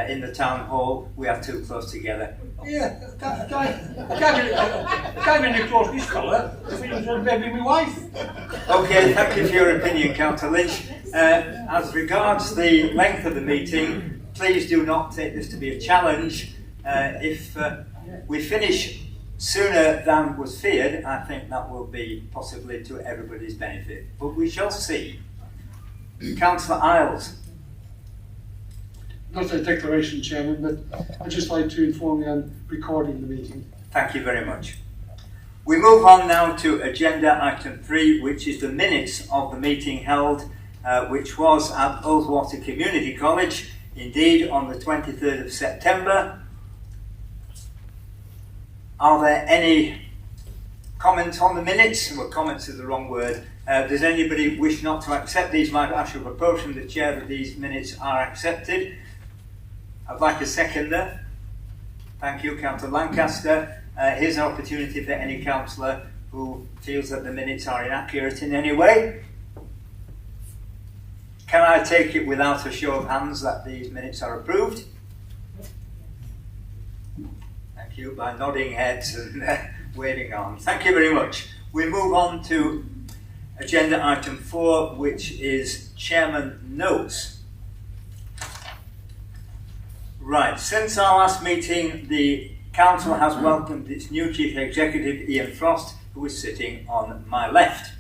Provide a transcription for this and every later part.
in the town hall, we are too close together. Yeah, I can't really close this fella if he was a baby my wife. Okay, thank you for your opinion, Councillor Lynch. As regards the length of the meeting, please do not take this to be a challenge. If we finish sooner than was feared, I think that will be possibly to everybody's benefit. But we shall see. Councillor Isles. Not a declaration, Chairman, but I'd just like to inform you I'm recording the meeting. Thank you very much. We move on now to agenda item 3, which is the minutes of the meeting held, which was at Ullswater Community College, indeed on the 23rd of September. Are there any comments on the minutes? Well, comments is the wrong word. Does anybody wish not to accept these? I shall propose from the chair that these minutes are accepted. I'd like a seconder. Thank you, Councillor Lancaster. Here's an opportunity for any councillor who feels that the minutes are inaccurate in any way. Can I take it without a show of hands that these minutes are approved? Thank you, by nodding heads and waving arms. Thank you very much. We move on to agenda item 4, which is Chairman Notes. Right, since our last meeting, the Council has welcomed its new Chief Executive, Ian Frost, who is sitting on my left.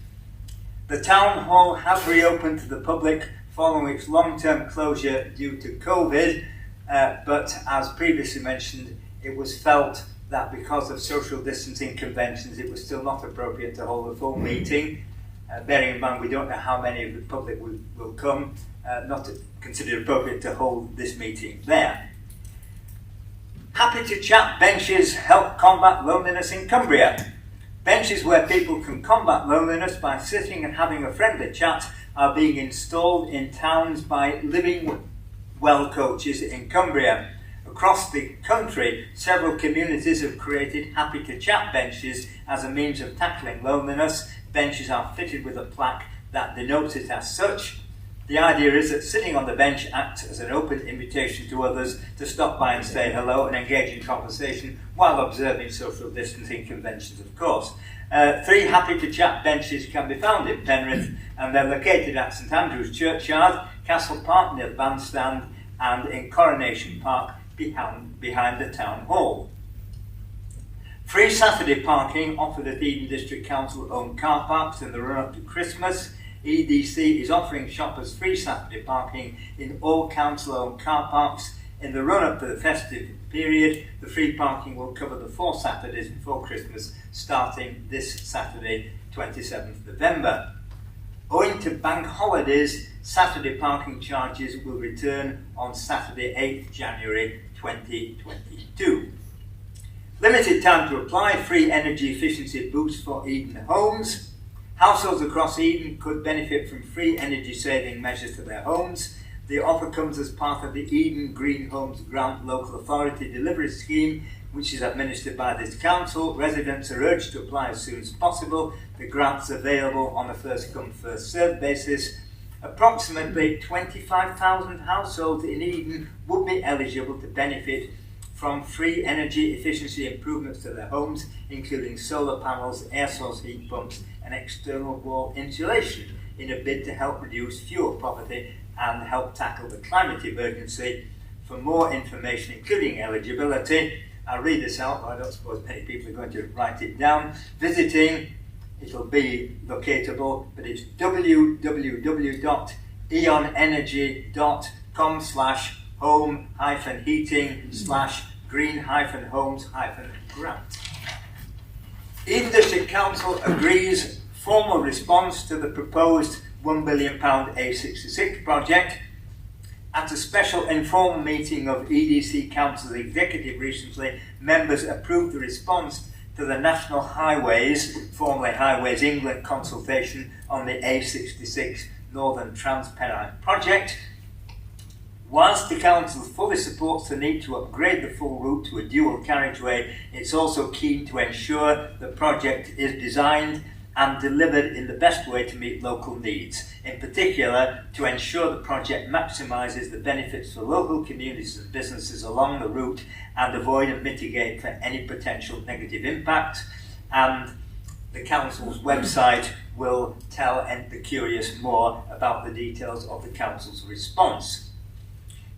The Town Hall has reopened to the public following its long-term closure due to COVID, but as previously mentioned, it was felt that because of social distancing conventions, it was still not appropriate to hold a full meeting. Bearing in mind we don't know how many of the public will come, not considered appropriate to hold this meeting there. Happy to Chat benches help combat loneliness in Cumbria. Benches where people can combat loneliness by sitting and having a friendly chat are being installed in towns by Living Well coaches in Cumbria. Across the country, several communities have created Happy to Chat benches as a means of tackling loneliness. Benches are fitted with a plaque that denotes it as such. The idea is that sitting on the bench acts as an open invitation to others to stop by and say hello and engage in conversation while observing social distancing conventions, of course. 3 Happy to Chat benches can be found in Penrith, and they're located at St Andrew's Churchyard, Castle Park near the bandstand, and in Coronation Park behind the Town Hall. Free Saturday parking offered at Eden District Council-owned car parks in the run-up to Christmas. EDC is offering shoppers free Saturday parking in all council-owned car parks. In the run-up to the festive period, the free parking will cover the 4 Saturdays before Christmas, starting this Saturday, 27th November. Owing to bank holidays, Saturday parking charges will return on Saturday, 8th January 2022. Limited time to apply, free energy efficiency boost for Eden homes. Households across Eden could benefit from free energy saving measures for their homes. The offer comes as part of the Eden Green Homes Grant Local Authority Delivery Scheme, which is administered by this council. Residents are urged to apply as soon as possible. The grant's available on a first-come, first-served basis. Approximately 25,000 households in Eden would be eligible to benefit from free energy efficiency improvements to their homes, including solar panels, air source heat pumps, and external wall insulation, in a bid to help reduce fuel poverty and help tackle the climate emergency. For more information, including eligibility, I'll read this out, but I don't suppose many people are going to write it down. Visiting, it'll be locatable, but it's www.eonEnergy.com/home-heating/green-homes-grant. Eden District Council agrees formal response to the proposed £1 billion A66 project. At a special informal meeting of EDC Council's executive recently, members approved the response to the National Highways, formerly Highways England, consultation on the A66 Northern Trans-Penrith project. Whilst the Council fully supports the need to upgrade the full route to a dual carriageway, it's also keen to ensure the project is designed and delivered in the best way to meet local needs, in particular to ensure the project maximises the benefits for local communities and businesses along the route and avoid and mitigate for any potential negative impact. And the Council's website will tell the curious more about the details of the Council's response.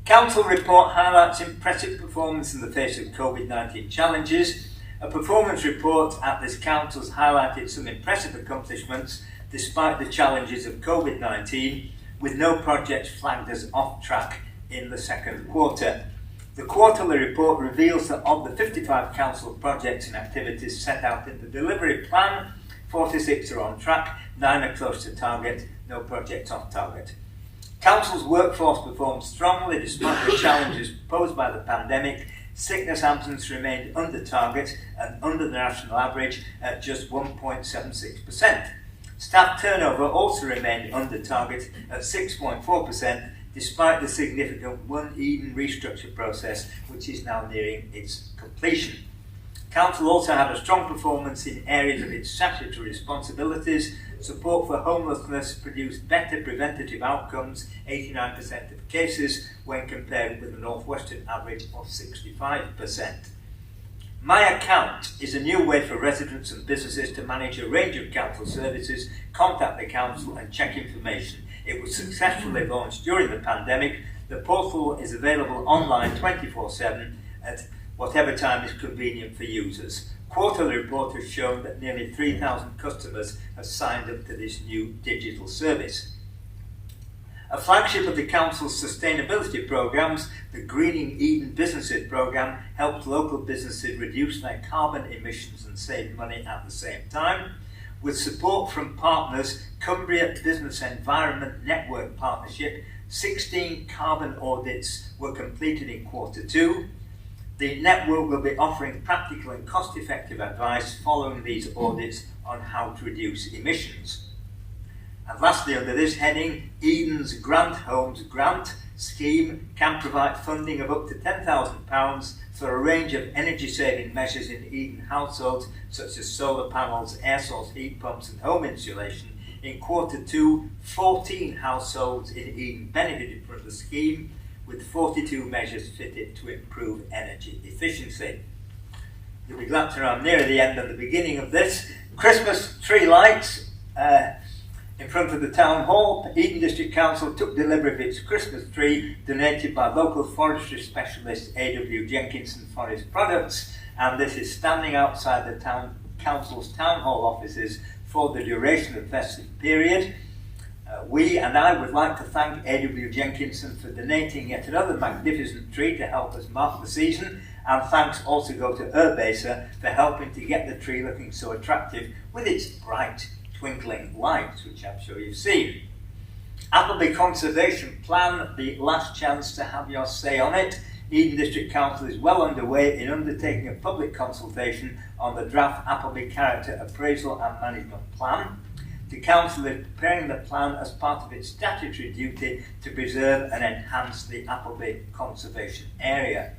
Council report highlights impressive performance in the face of COVID-19 challenges. A performance report at this Council has highlighted some impressive accomplishments despite the challenges of COVID-19, with no projects flagged as off track in the second quarter. The quarterly report reveals that of the 55 Council projects and activities set out in the delivery plan, 46 are on track, 9 are close to target, no projects off target. Council's workforce performed strongly despite the challenges posed by the pandemic. Sickness absence remained under target and under the national average at just 1.76%. Staff turnover also remained under target at 6.4%, despite the significant One Eden restructure process, which is now nearing its completion. Council also had a strong performance in areas of its statutory responsibilities. Support for homelessness produced better preventative outcomes, 89% of cases, when compared with the North Western average of 65%. My Account is a new way for residents and businesses to manage a range of council services, contact the council and check information. It was successfully launched during the pandemic. The portal is available online 24/7 at whatever time is convenient for users. Quarterly report has shown that nearly 3,000 customers have signed up to this new digital service. A flagship of the Council's sustainability programmes, the Greening Eden Businesses programme, helps local businesses reduce their carbon emissions and save money at the same time. With support from partners, Cumbria Business Environment Network Partnership, 16 carbon audits were completed in quarter 2. The network will be offering practical and cost-effective advice following these audits on how to reduce emissions. And lastly, under this heading, Eden's Grant Homes Grant scheme can provide funding of up to £10,000 for a range of energy-saving measures in Eden households, such as solar panels, air source heat pumps and home insulation. In quarter 2, 14 households in Eden benefited from the scheme, with 42 measures fitted to improve energy efficiency. You'll be glad to know I'm near the end of the beginning of this. Christmas tree lights in front of the Town Hall. Eden District Council took delivery of its Christmas tree, donated by local forestry specialist A.W. Jenkinson Forest Products, and this is standing outside the Council's Town Hall offices for the duration of the festive period. We and I would like to thank A.W. Jenkinson for donating yet another magnificent tree to help us mark the season, and thanks also go to Urbasa for helping to get the tree looking so attractive with its bright twinkling lights, which I'm sure you've seen. Appleby Conservation Plan, the last chance to have your say on it. Eden District Council is well underway in undertaking a public consultation on the draft Appleby Character Appraisal and Management Plan. The Council is preparing the plan as part of its statutory duty to preserve and enhance the Appleby Conservation Area.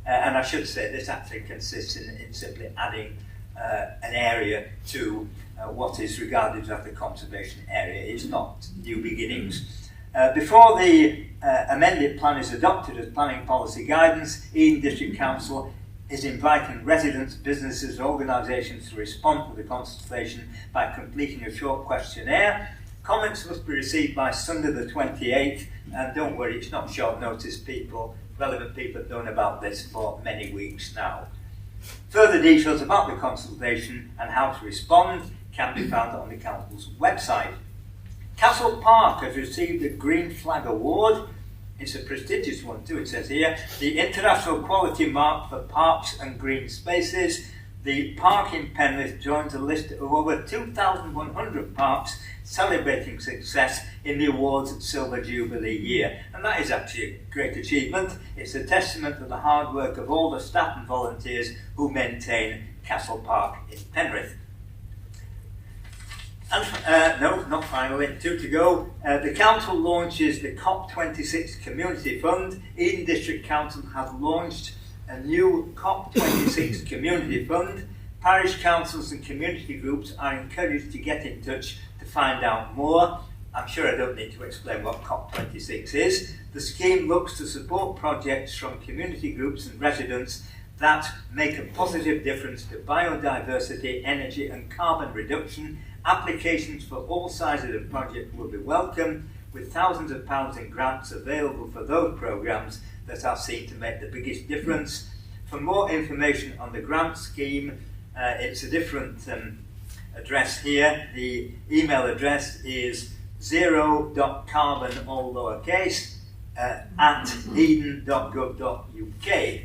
And I should say this actually consists in simply adding an area to what is regarded as the conservation area. It's not new beginnings. Before the amended plan is adopted as planning policy guidance, Eden District Council is inviting residents, businesses and organisations to respond to the consultation by completing a short questionnaire. Comments must be received by Sunday the 28th, and don't worry, it's not short notice. Relevant people have known about this for many weeks now. Further details about the consultation and how to respond can be found on the Council's website. Castle Park has received a Green Flag Award. It's a prestigious one too, it says here. The International Quality Mark for Parks and Green Spaces. The park in Penrith joins a list of over 2,100 parks celebrating success in the award's Silver Jubilee year. And that is actually a great achievement. It's a testament to the hard work of all the staff and volunteers who maintain Castle Park in Penrith. And no, not finally, 2 to go. The Council launches the COP26 Community Fund. Eden District Council has launched a new COP26 Community Fund. Parish councils and community groups are encouraged to get in touch to find out more. I'm sure I don't need to explain what COP26 is. The scheme looks to support projects from community groups and residents that make a positive difference to biodiversity, energy and carbon reduction. Applications for all sizes of project will be welcome, with thousands of pounds in grants available for those programmes that are seen to make the biggest difference. For more information on the grant scheme, it's a different address here. The email address is 0.carbon, all lowercase, at eden.gov.uk.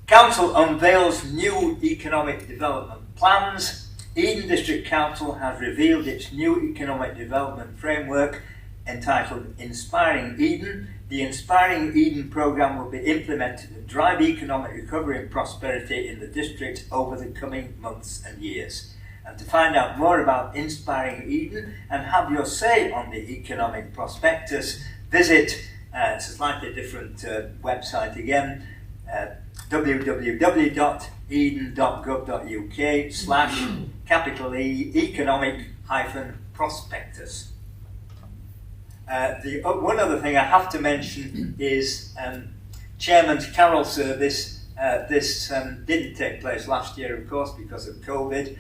Council unveils new economic development plans. Eden District Council has revealed its new economic development framework entitled Inspiring Eden. The Inspiring Eden programme will be implemented to drive economic recovery and prosperity in the district over the coming months and years. And to find out more about Inspiring Eden and have your say on the economic prospectus, visit, it's a slightly different website again, www.eden.gov.uk/E economic-prospectus. One other thing I have to mention is Chairman's Carol Service. This didn't take place last year, of course, because of COVID,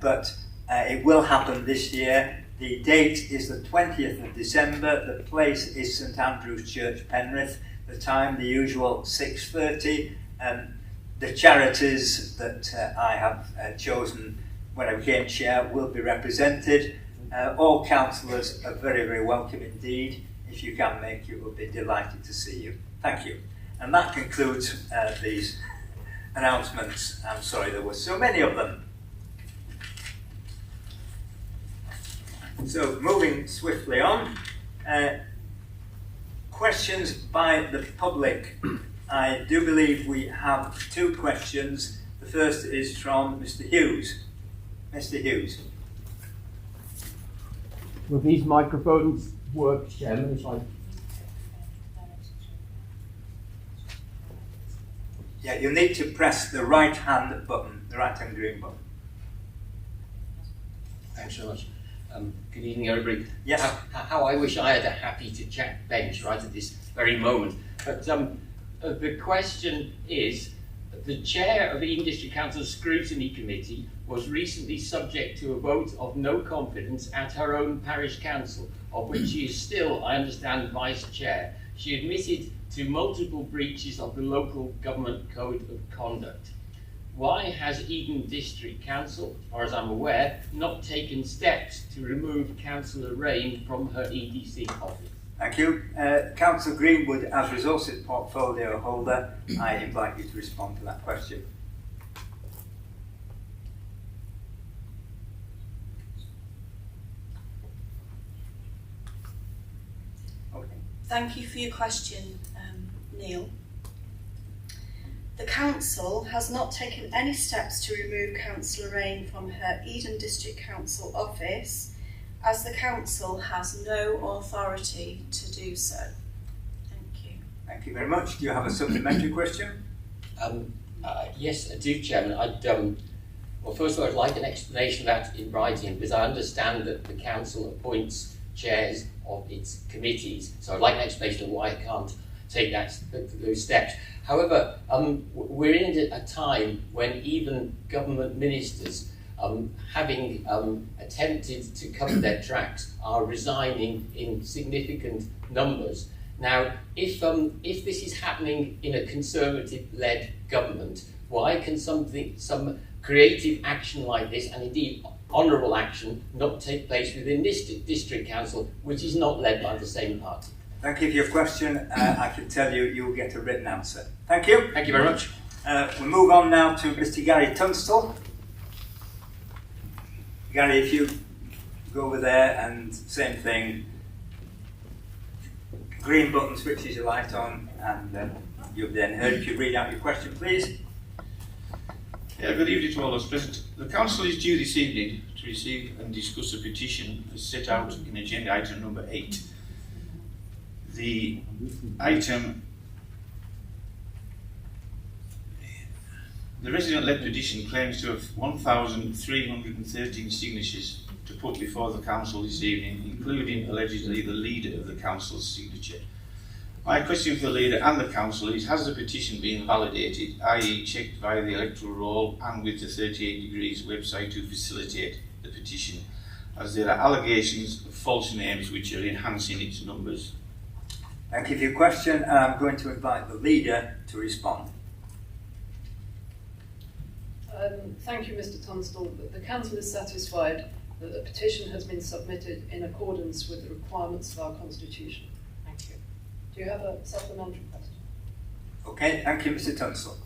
but it will happen this year. The date is the 20th of December. The place is St Andrew's Church, Penrith. The time, the usual 6:30. The charities that I have chosen when I became chair will be represented. All councillors are very, very welcome indeed. If you can make it, we'll be delighted to see you. Thank you. And that concludes these announcements. I'm sorry there were so many of them. So, moving swiftly on. Questions by the public. I do believe we have two questions. The first is from Mr. Hughes. Mr. Hughes. Will these microphones work, Chairman? Yeah, you'll need to press the right hand button, the right hand green button. Thanks so much. Good evening, everybody. Yes. How I wish I had a happy to chat bench right at this very moment. But the question is, the chair of the Eden District Council's Scrutiny Committee was recently subject to a vote of no confidence at her own parish council, of which she is still, I understand, vice chair. She admitted to multiple breaches of the local government code of conduct. Why has Eden District Council, as far as I'm aware, not taken steps to remove Councillor Rain from her EDC office? Thank you. Councillor Greenwood, as Resources Portfolio Holder, I invite you to respond to that question. Okay. Thank you for your question, Neil. The Council has not taken any steps to remove Councillor Rain from her Eden District Council office, as the Council has no authority to do so. Thank you. Thank you very much. Do you have a supplementary question? Yes, I do, Chairman. Well, first of all, I'd like an explanation of that in writing, because I understand that the Council appoints chairs of its committees, so I'd like an explanation of why I can't take those steps. However, we're in a time when even government ministers, having attempted to cover their tracks, are resigning in significant numbers. Now, if this is happening in a Conservative-led government, why can some creative action like this, and indeed honourable action, not take place within this district council, which is not led by the same party? Thank you for your question. I can tell you, you'll get a written answer. Thank you. Thank you very much. We'll move on now to Mr. Gary Tunstall. Gary, if you go over there and same thing, green button switches your light on, and you've then heard. If you read out your question, please. Yeah, good evening to all those present. The Council is due this evening to receive and discuss a petition as set out in agenda item number 8. The item The resident-led petition claims to have 1,313 signatures to put before the council this evening, including allegedly the leader of the council's signature. My question for the leader and the council is, has the petition been validated, i.e. checked via the electoral roll and with the 38 Degrees website to facilitate the petition, as there are allegations of false names which are enhancing its numbers? Thank you for your question. I'm going to invite the leader to respond. Thank you, Mr Tunstall. The Council is satisfied that the petition has been submitted in accordance with the requirements of our Constitution. Thank you. Do you have a supplementary question? Okay, thank you, Mr Tunstall.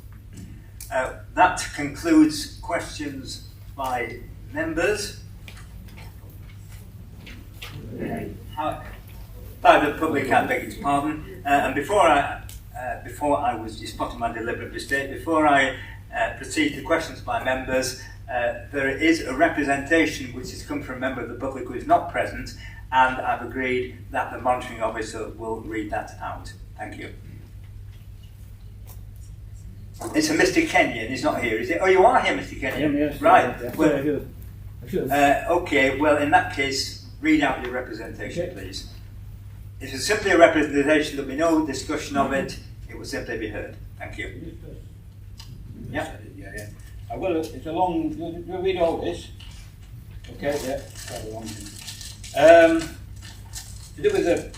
That concludes questions by members. By the public, I beg its pardon. And before I was just spotting my deliberate mistake, before I proceed to questions by members, there is a representation which has come from a member of the public who is not present, and I've agreed that the monitoring officer will read that out. Thank you. It's a Mr Kenyon, he's not here, is it? Oh, you are here, Mr Kenyon? Yes. Right. Yeah. Well, okay, well, in that case, read out your representation, please. If it's simply a representation, there'll be no discussion of it, it will simply be heard. Thank you. Yeah. Well, it's a long. You'll read all this. Okay, yeah, quite a long thing. To do with the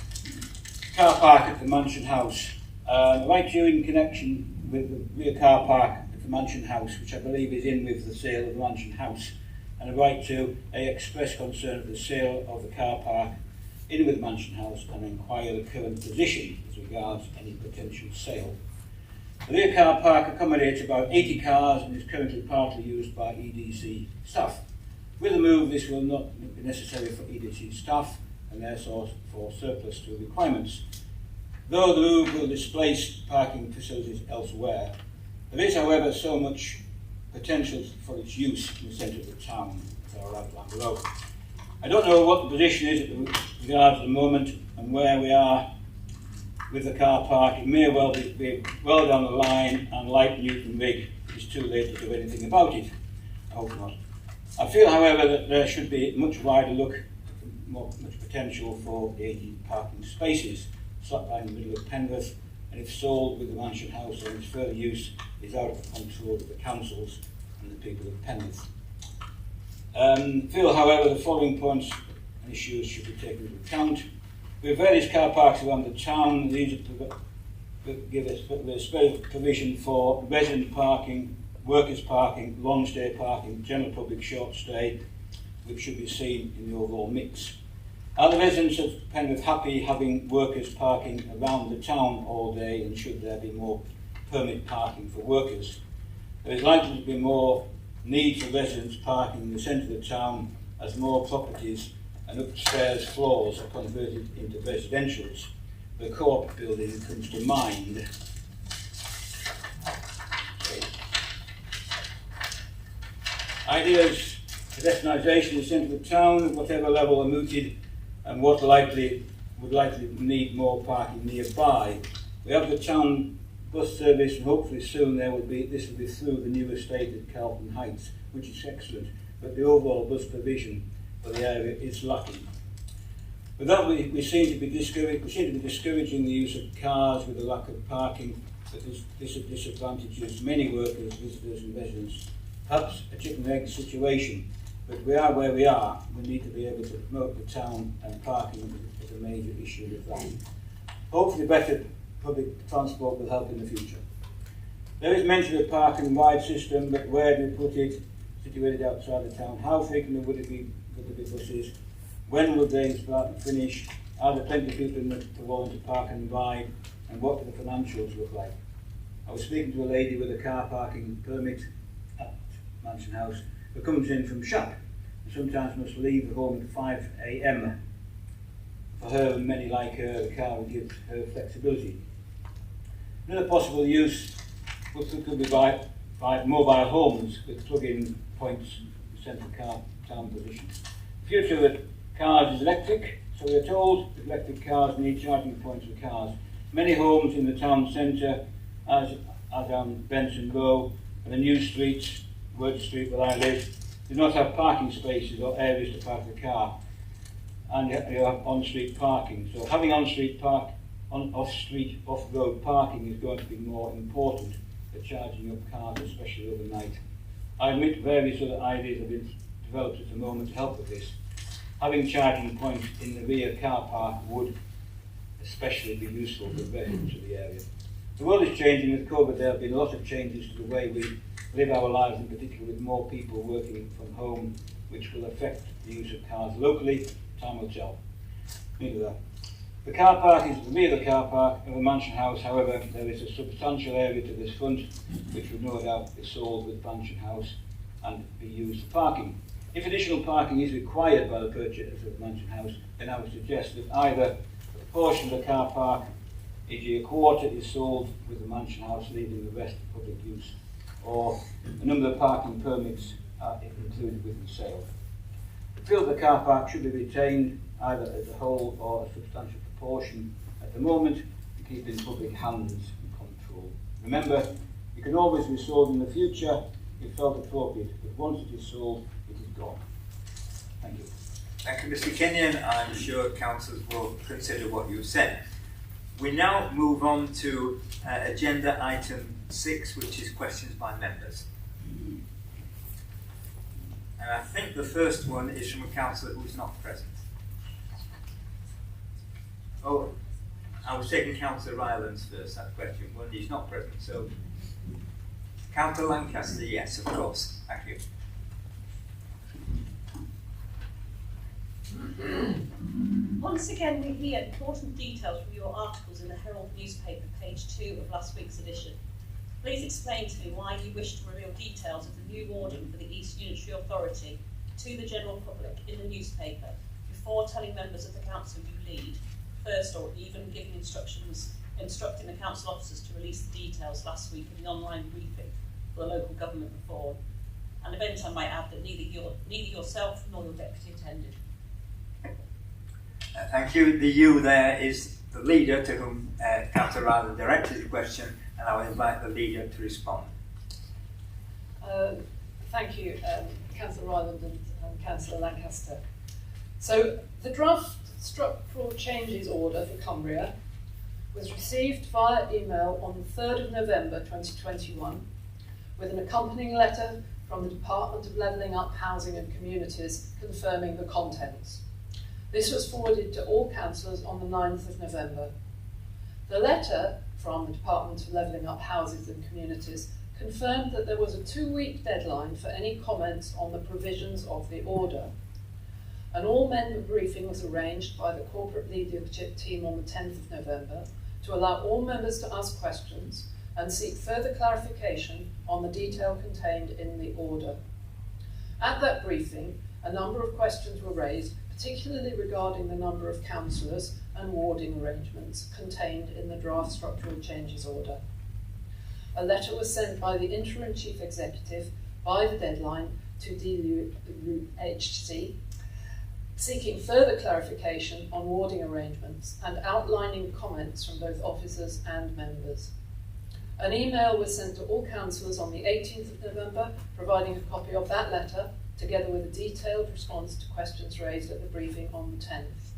car park at the Mansion House. Right here in connection with the rear car park at the Mansion House, which I believe is in with the sale of the Mansion House, and a right to express concern at the sale of the car park in with the Mansion House and inquire the current position as regards any potential sale. The rear car park accommodates about 80 cars and is currently partly used by EDC staff. With the move, this will not be necessary for EDC staff and therefore for surplus to requirements. Though the move will displace parking facilities elsewhere, there is, however, so much potential for its use in the centre of the town, as I'll outline below. I don't know what the position is at regard to the moment and where we are with the car park. It may well be well down the line, and like Newton Rig, it's too late to do anything about it. I hope not. I feel, however, that there should be a much wider look at much potential for the 80 parking spaces, slap bang in the middle of Penrith, and if sold with the Mansion House and its further use is out of the control of the councils and the people of Penrith. Feel, however, the following points and issues should be taken into account. We have various car parks around the town. These give us special provision for resident parking, workers parking, long stay parking, general public short stay, which should be seen in the overall mix. Are the residents of Penrith happy having workers parking around the town all day, and should there be more permit parking for workers? There is likely to be more need for residents parking in the centre of the town as more properties and upstairs floors are converted into residentials. The Co-op building comes to mind. Ideas for destinalisation in the centre of the town, at whatever level, are mooted, and what would likely need more parking nearby. We have the town bus service, and hopefully soon this will be through the new estate at Carlton Heights, which is excellent, but the overall bus provision for the area is lacking. With that, we seem to be discouraging the use of cars with a lack of parking, that disadvantages many workers, visitors and residents. Perhaps a chicken and egg situation, but we are where we are. We need to be able to promote the town, and parking is a major issue with that. Hopefully better public transport will help in the future. There is mention of parking wide system, but where do we put it? Situated outside the town. How frequently would there be buses? When would they start and finish? Are there plenty of people to volunteer to park and ride? And what do the financials look like? I was speaking to a lady with a car parking permit at Mansion House who comes in from shop and sometimes must leave the home at 5 a.m. For her and many like her, the car will give her flexibility. Another possible use could be by mobile homes with plug-in points in central town position. The future of cars is electric, so we are told that electric cars need charging points for cars. Many homes in the town centre, as on Benson Row, and the new streets, Word Street where I live, do not have parking spaces or areas to park the car, and you have on-street parking. So having on-street off-street, off-road parking is going to be more important for charging up cars, especially overnight. I admit various other ideas have been developed at the moment to help with this. Having charging points in the rear car park would especially be useful for residents of the area. The world is changing. With COVID, there have been a lot of changes to the way we live our lives, in particular with more people working from home, which will affect the use of cars locally. Time will tell. The car park is the rear of the car park of a mansion house. However, there is a substantial area to this front which would no doubt be sold with mansion house and be used for parking. If additional parking is required by the purchaser of the mansion house, then I would suggest that either a portion of the car park, e.g. a quarter, is sold with the mansion house, leaving the rest for public use, or a number of parking permits are included with the sale. The field of the car park should be retained either as a whole or a substantial proportion at the moment to keep in public hands and control. Remember, it can always be sold in the future if felt appropriate, but once it is sold, it is gone. Thank you. Thank you, Mr. Kenyon. I'm sure councillors will consider what you said. We now move on to agenda item 6, which is questions by members. And I think the first one is from a councillor who is not present. Oh, I was taking Councillor Ryland's first, that question, when he's not present. So, Councillor Lancaster, yes, of course. Thank you. Once again, we hear important details from your articles in the Herald newspaper, page 2 of last week's edition. Please explain to me why you wish to reveal details of the new warden for the East Unitary Authority to the general public in the newspaper before telling members of the council you lead, first, or even giving instructing the council officers to release the details last week in the online briefing for the local government reform, an event I might add that neither yourself nor your deputy attended. Thank you. The you there is the leader to whom Councillor Ryland directed the question, and I will invite the leader to respond. Thank you, Councillor Ryland and Councillor Lancaster. So the draft structural changes order for Cumbria was received via email on the 3rd of November 2021 with an accompanying letter from the Department of Levelling Up Housing and Communities confirming the contents. This was forwarded to all councillors on the 9th of November. The letter from the Department of Levelling Up Houses and Communities confirmed that there was a 2-week deadline for any comments on the provisions of the order. An all-member briefing was arranged by the corporate leadership team on the 10th of November to allow all members to ask questions and seek further clarification on the detail contained in the order. At that briefing, a number of questions were raised, particularly regarding the number of councillors and warding arrangements contained in the draft structural changes order. A letter was sent by the interim chief executive by the deadline to DUHC, seeking further clarification on warding arrangements and outlining comments from both officers and members. An email was sent to all councillors on the 18th of November, providing a copy of that letter, together with a detailed response to questions raised at the briefing on the 10th.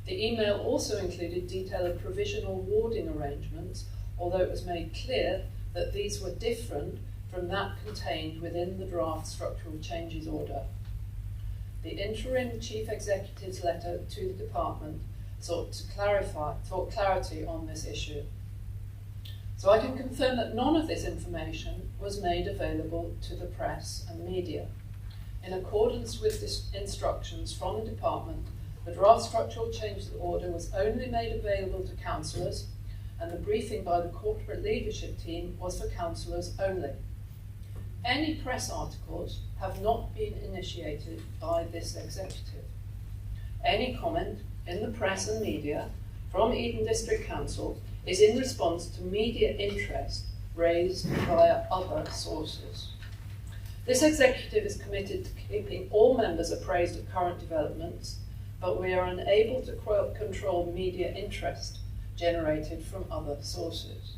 The email also included detailed provisional warding arrangements, although it was made clear that these were different from that contained within the draft structural changes order. The interim chief executive's letter to the department sought clarity on this issue. So I can confirm that none of this information was made available to the press and media. In accordance with the instructions from the department, the draft structural changes order was only made available to councillors, and the briefing by the corporate leadership team was for councillors only. Any press articles have not been initiated by this executive. Any comment in the press and media from Eden District Council is in response to media interest raised via other sources. This executive is committed to keeping all members appraised of current developments, but we are unable to control media interest generated from other sources.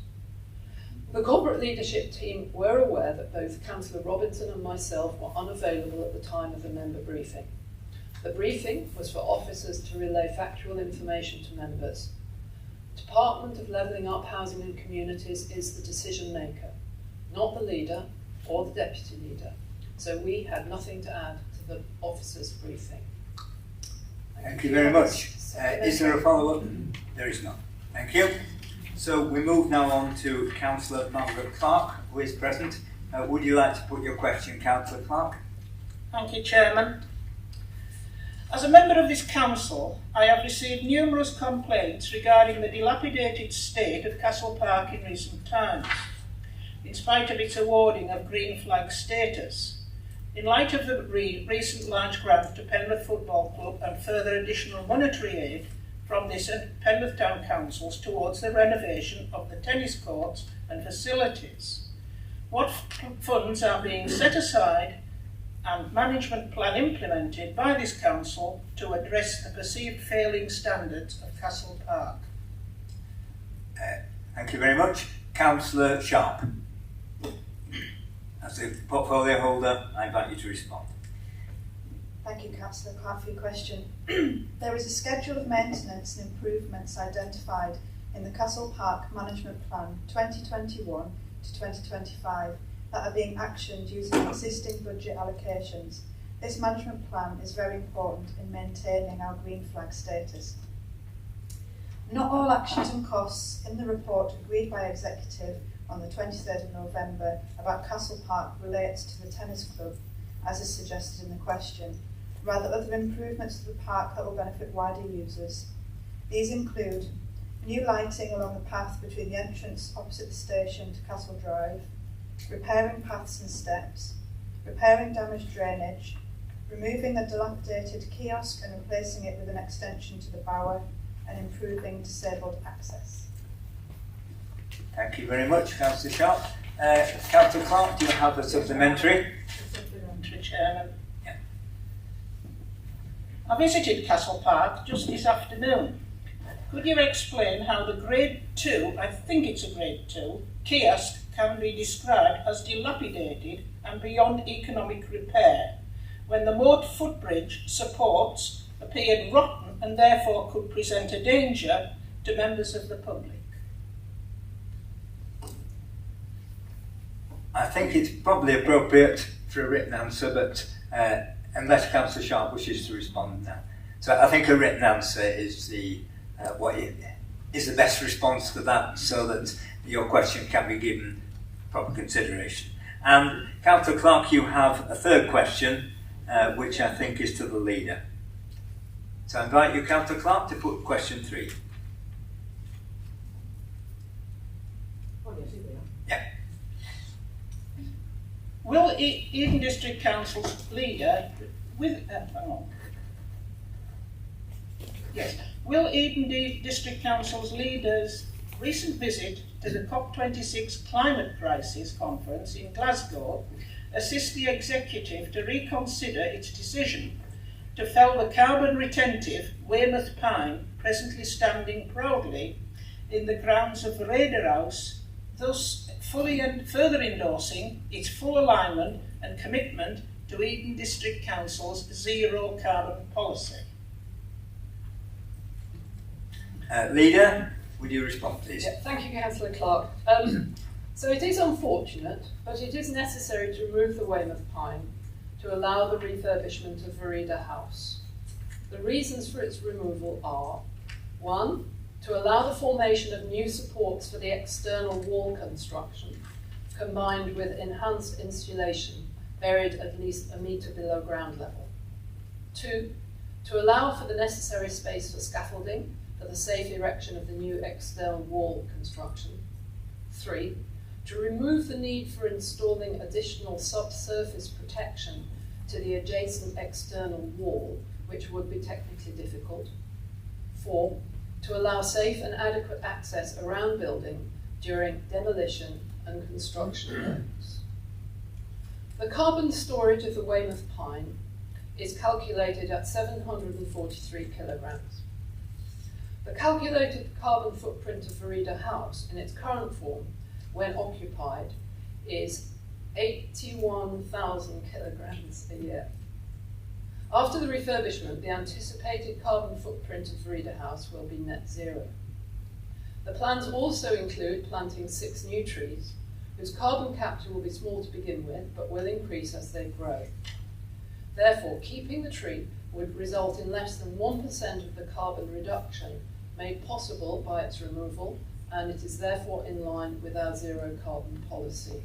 The corporate leadership team were aware that both Councillor Robinson and myself were unavailable at the time of the member briefing. The briefing was for officers to relay factual information to members. The Department of Levelling Up Housing and Communities is the decision maker, not the leader or the deputy leader. So we had nothing to add to the officers' briefing. Thank you very much. Is there a follow-up? There is none. Thank you. So we move now on to Councillor Margaret Clarke, who is present. Would you like to put your question, Councillor Clarke? Thank you, Chairman. As a member of this council, I have received numerous complaints regarding the dilapidated state of Castle Park in recent times, in spite of its awarding of green flag status. In light of the recent large grant to Penrith Football Club and further additional monetary aid from this and Penrith Town Councils towards the renovation of the tennis courts and facilities, what funds are being set aside and management plan implemented by this council to address the perceived failing standards of Castle Park? Thank you very much. Councillor Sharp. As the portfolio holder, I invite you to respond. Thank you, Councillor Clarke, for your question. There is a schedule of maintenance and improvements identified in the Castle Park Management Plan 2021 to 2025 that are being actioned using existing budget allocations. This management plan is very important in maintaining our green flag status. Not all actions and costs in the report agreed by Executive on the 23rd of November about Castle Park relates to the tennis club, as is suggested in the question. Rather, other improvements to the park that will benefit wider users. These include new lighting along the path between the entrance opposite the station to Castle Drive, repairing paths and steps, repairing damaged drainage, removing the dilapidated kiosk and replacing it with an extension to the bower, and improving disabled access. Thank you very much, Councillor Sharp. Councillor Clarke, do you have a supplementary? Supplementary, Chairman. Yeah. I visited Castle Park just this afternoon. Could you explain how the Grade 2, I think it's a Grade 2, kiosk can be described as dilapidated and beyond economic repair, when the moat footbridge supports appeared rotten and therefore could present a danger to members of the public? I think it's probably appropriate for a written answer, but unless Councillor Sharp wishes to respond now. So I think a written answer is the best response to that, so that your question can be given proper consideration. And Councillor Clarke, you have a third question, which I think is to the leader. So I invite you, Councillor Clarke, to put question 3. Yeah. Will Eden District Council's leader, will Eden District Council's leader's recent visit to the COP26 Climate Crisis Conference in Glasgow assist the Executive to reconsider its decision to fell the carbon-retentive Weymouth pine presently standing proudly in the grounds of the Raider House, thus fully and further endorsing its full alignment and commitment to Eden District Council's zero carbon policy? Leader, would you respond, please? Yeah, thank you, Councillor Clarke. So it is unfortunate, but it is necessary to remove the Weymouth pine to allow the refurbishment of Vereda House. The reasons for its removal are: 1, to allow the formation of new supports for the external wall construction, combined with enhanced insulation buried at least a metre below ground level. 2, to allow for the necessary space for scaffolding for the safe erection of the new external wall construction. 3, to remove the need for installing additional subsurface protection to the adjacent external wall, which would be technically difficult. 4, to allow safe and adequate access around building during demolition and construction works. The carbon storage of the Weymouth pine is calculated at 743 kilograms. The calculated carbon footprint of Vereda House in its current form when occupied, is 81,000 kilograms a year. After the refurbishment, the anticipated carbon footprint of Reader House will be net zero. The plans also include planting 6 new trees, whose carbon capture will be small to begin with, but will increase as they grow. Therefore, keeping the tree would result in less than 1% of the carbon reduction made possible by its removal, and it is therefore in line with our zero carbon policy.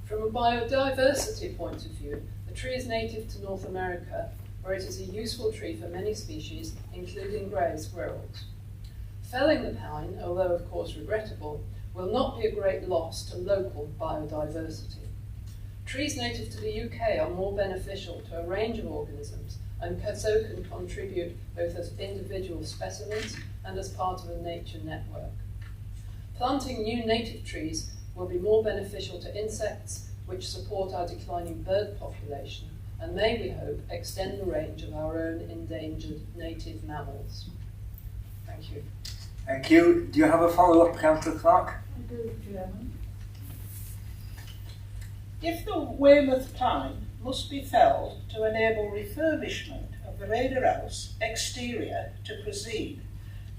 From a biodiversity point of view, the tree is native to North America, where it is a useful tree for many species, including grey squirrels. Felling the pine, although of course regrettable, will not be a great loss to local biodiversity. Trees native to the UK are more beneficial to a range of organisms and so can contribute both as individual specimens and as part of a nature network. Planting new native trees will be more beneficial to insects, which support our declining bird population, and may, we hope, extend the range of our own endangered native mammals. Thank you. Thank you. Do you have a follow-up, Councillor Clarke? I do, Chairman. If the Weymouth pine must be felled to enable refurbishment of the Reader House exterior to proceed,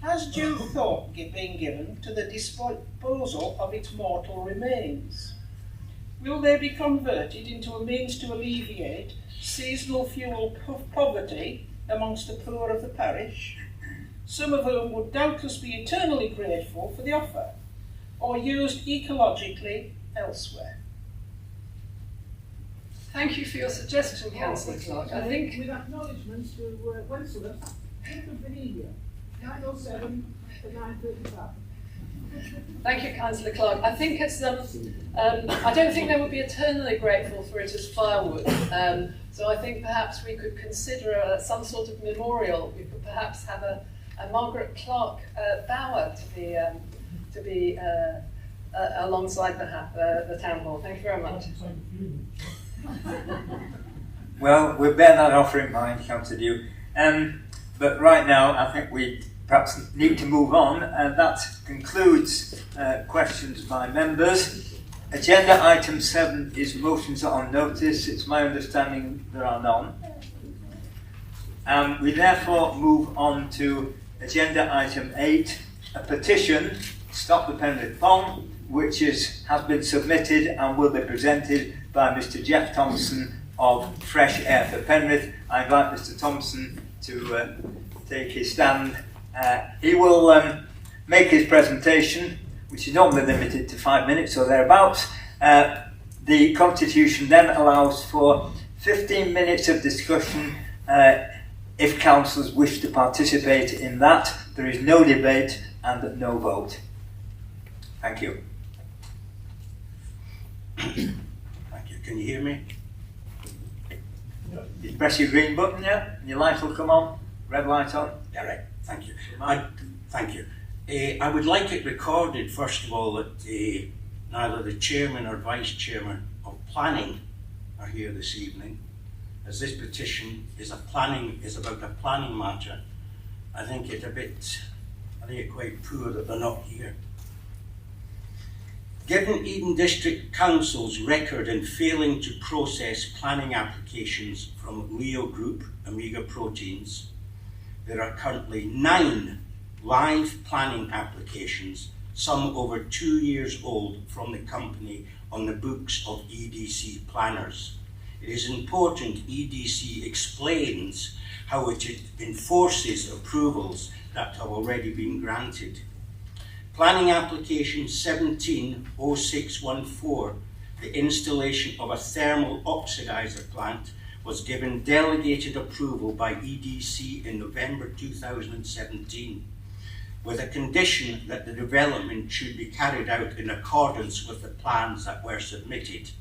has due thought been given to the disposal of its mortal remains? Will they be converted into a means to alleviate seasonal fuel poverty amongst the poor of the parish, some of whom would doubtless be eternally grateful for the offer, or used ecologically elsewhere? Thank you for your suggestion, Councillor Clarke. I think with acknowledgements to Weymouth, could have been easier. 907 to 935. Thank you, Councillor Clarke. I think it's I don't think they would be eternally grateful for it as firewood. So I think perhaps we could consider some sort of memorial. We could perhaps have a Margaret Clarke bower to be alongside the town hall. Thank you very much. Well, we'll bear that offer in mind, Councillor Dew. But right now, I think we perhaps need to move on, and that concludes questions by members. Agenda item 7 is motions on notice. It's my understanding there are none. We therefore move on to agenda item 8, a petition, Stop the Penrith Pond, which has been submitted and will be presented by Mr. Jeff Thompson of Fresh Air for Penrith. I invite Mr. Thompson to take his stand. He will make his presentation, which is normally limited to 5 minutes or thereabouts. The Constitution then allows for 15 minutes of discussion if councillors wish to participate in that. There is no debate and no vote. Thank you. Thank you. Can you hear me? You press your green button, yeah, and your light will come on. Red light on. Yeah, right. Thank you. Thank you. I would like it recorded, first of all, that neither the chairman or vice chairman of planning are here this evening, as this petition is about a planning matter. I think it quite poor that they're not here. Given Eden District Council's record in failing to process planning applications from Leo Group, Omega Proteins, there are currently 9 live planning applications, some over 2 years old, from the company on the books of EDC planners. It is important EDC explains how it enforces approvals that have already been granted. Planning application 170614, the installation of a thermal oxidizer plant, was given delegated approval by EDC in November 2017, with a condition that the development should be carried out in accordance with the plans that were submitted.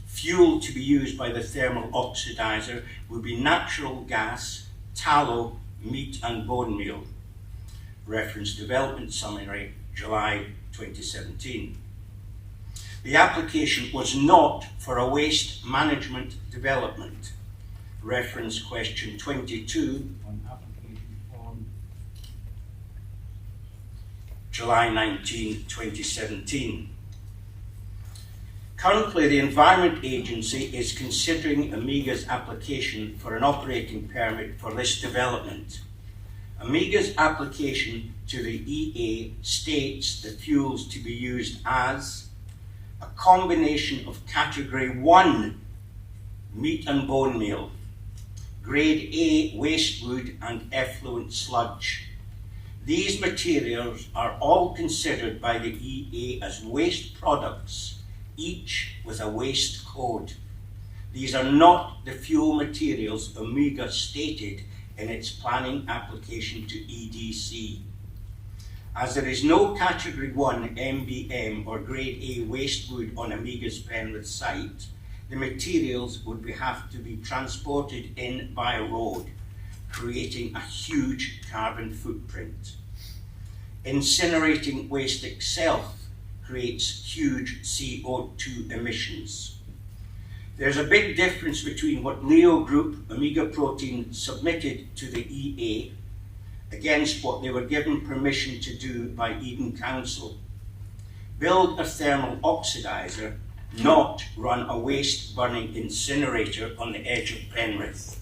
Fuel to be used by the thermal oxidizer will be natural gas, tallow, meat and bone meal. Reference Development Summary, July 2017. The application was not for a waste management development. Reference question 22 on application form July 19, 2017. Currently, the Environment Agency is considering Amiga's application for an operating permit for this development. Amiga's application to the EA states the fuels to be used as a combination of Category 1 meat and bone meal, Grade A waste wood and effluent sludge. These materials are all considered by the EA as waste products, each with a waste code. These are not the fuel materials Amiga stated in its planning application to EDC. As there is no Category 1 MBM or Grade A waste wood on Amiga's Penrith site, the materials would have to be transported in by road, creating a huge carbon footprint. Incinerating waste itself creates huge CO2 emissions. There's a big difference between what Leo Group, Amiga Protein, submitted to the EA against what they were given permission to do by Eden Council. Build a thermal oxidizer, not run a waste burning incinerator on the edge of Penrith.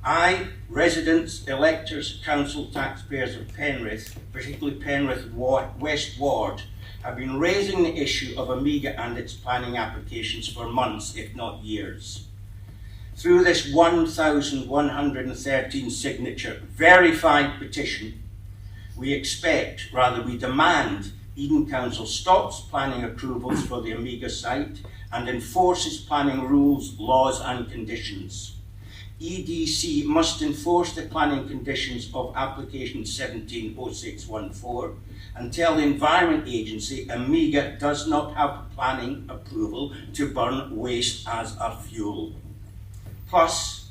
I, residents, electors, council taxpayers of Penrith, particularly Penrith West Ward, have been raising the issue of Amiga and its planning applications for months, if not years. Through this 1,113 signature verified petition, we expect, rather we demand, Eden Council stops planning approvals for the Amiga site and enforces planning rules, laws and conditions. EDC must enforce the planning conditions of application 170614 and tell the Environment Agency Amiga does not have planning approval to burn waste as a fuel. Plus,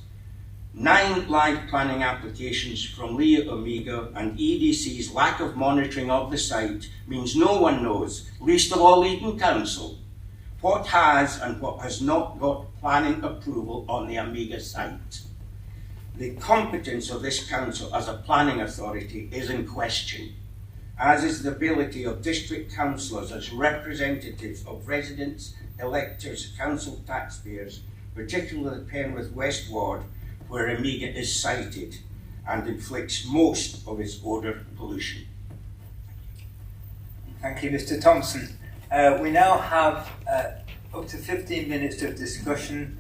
9 live planning applications from Leo Amiga and EDC's lack of monitoring of the site means no one knows, least of all Eden Council, what has and what has not got planning approval on the Amiga site. The competence of this council as a planning authority is in question, as is the ability of district councillors as representatives of residents, electors, council taxpayers, particularly the Penrith West Ward, where Amiga is sited and inflicts most of its odour pollution. Thank you, Mr. Thompson. We now have up to 15 minutes of discussion.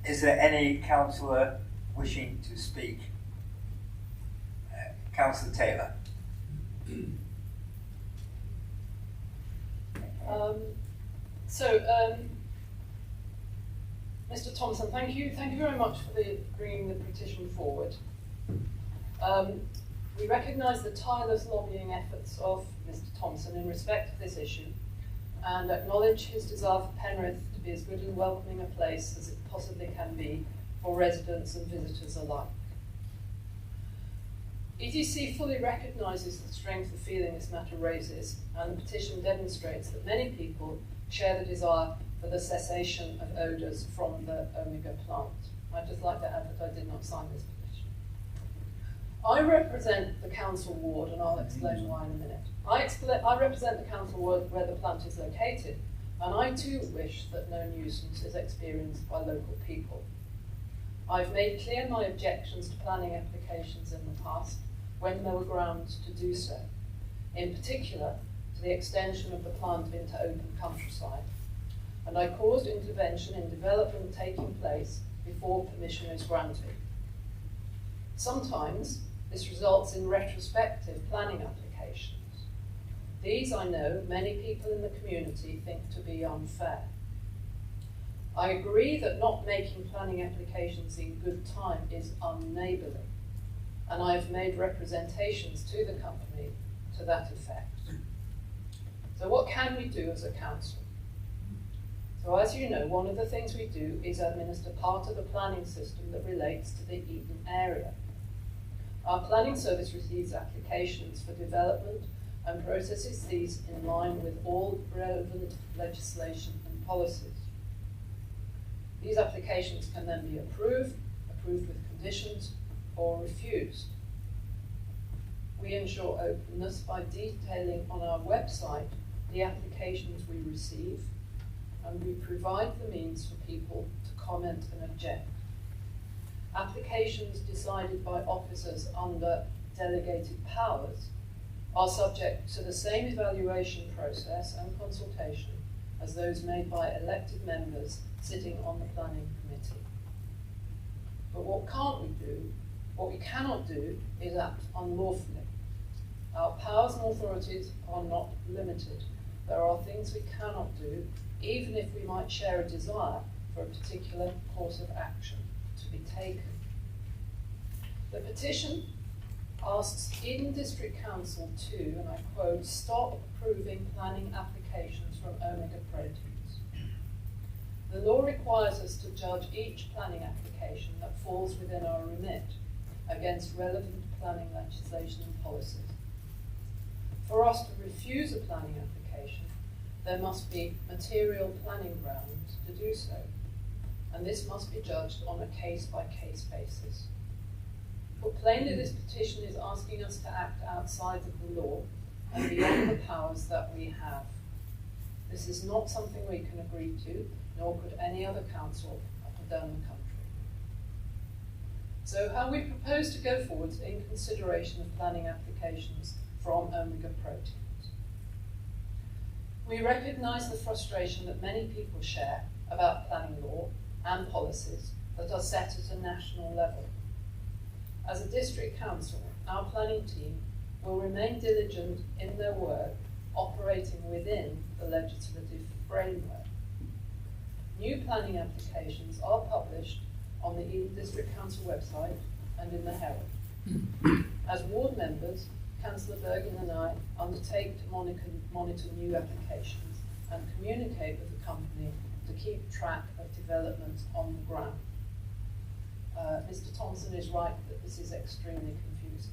Is there any councillor wishing to speak? Councillor Taylor. Mr. Thompson, thank you very much for bringing the petition forward. We recognise the tireless lobbying efforts of Mr. Thompson in respect of this issue and acknowledge his desire for Penrith to be as good and welcoming a place as it possibly can be for residents and visitors alike. EDC fully recognises the strength of feeling this matter raises, and the petition demonstrates that many people share the desire for the cessation of odours from the Omega plant. I'd just like to add that I did not sign this petition. I represent the council ward, and I'll explain why in a minute. I represent the council ward where the plant is located, and I too wish that no nuisance is experienced by local people. I've made clear my objections to planning applications in the past when there were grounds to do so, in particular to the extension of the plant into open countryside, and I caused intervention in development taking place before permission is granted. Sometimes this results in retrospective planning applications. These, I know, many people in the community think to be unfair. I agree that not making planning applications in good time is unneighbourly, and I have made representations to the company to that effect. So what can we do as a council? So as you know, one of the things we do is administer part of the planning system that relates to the Eden area. Our planning service receives applications for development and processes these in line with all relevant legislation and policies. These applications can then be approved with conditions, or refused. we ensure openness by detailing on our website the applications we receive, and we provide the means for people to comment and object. Applications decided by officers under delegated powers are subject to the same evaluation process and consultation as those made by elected members sitting on the planning committee. But what we cannot do is act unlawfully. Our powers and authorities are not limited. There are things we cannot do, even if we might share a desire for a particular course of action to be taken. The petition asks Eden District Council to, and I quote, stop approving planning applications from Omega Proteins. The law requires us to judge each planning application that falls within our remit against relevant planning legislation and policies. For us to refuse a planning application, there must be material planning grounds to do so, and this must be judged on a case-by-case basis. Put plainly, this petition is asking us to act outside of the law and beyond the powers that we have. This is not something we can agree to, nor could any other council up and down the country. So how we propose to go forward in consideration of planning applications from Omega Proteins. We recognise the frustration that many people share about planning law and policies that are set at a national level. As a district council, our planning team will remain diligent in their work, operating within the legislative framework. New planning applications are published on the Eden District Council website and in the Herald. As ward members, Councillor Bergen and I undertake to monitor new applications and communicate with the company to keep track of developments on the ground. Mr. Thompson is right that this is extremely confusing.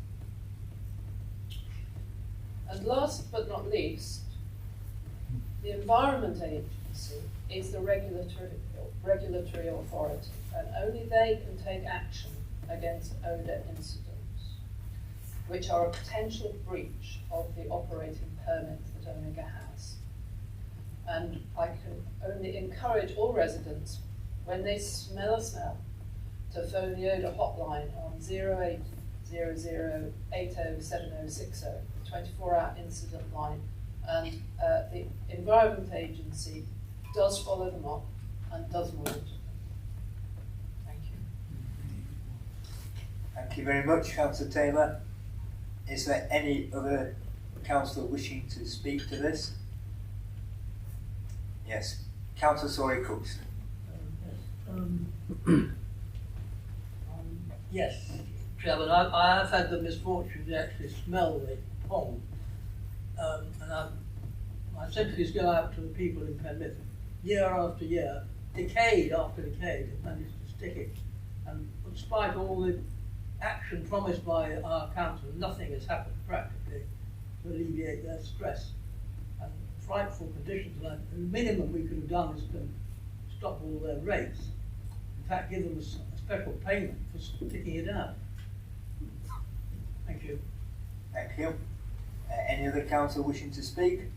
And last but not least, the Environment Agency is the regulatory authority, and only they can take action against odour incidents, which are a potential breach of the operating permit that Omega has. And I can only encourage all residents, when they smell a smell, to phone the odour hotline on 0800 807060, the 24-hour incident line, and the Environment Agency does follow them up and does monitor them. Thank you. Thank you very much, Councillor Taylor. Is there any other councillor wishing to speak to this? Yes, Councillor Sory Cooks. Yes, Chairman, I have had the misfortune to actually smell the pond, and my sympathies go out to the people in Penrith. Year after year, decade after decade, they've managed to stick it, and despite all the action promised by our council, nothing has happened practically to alleviate their stress and frightful conditions. Like the minimum we could have done is to stop all their rates. In fact, give them a special payment for sticking it out. Thank you. Thank you. Any other councillor wishing to speak?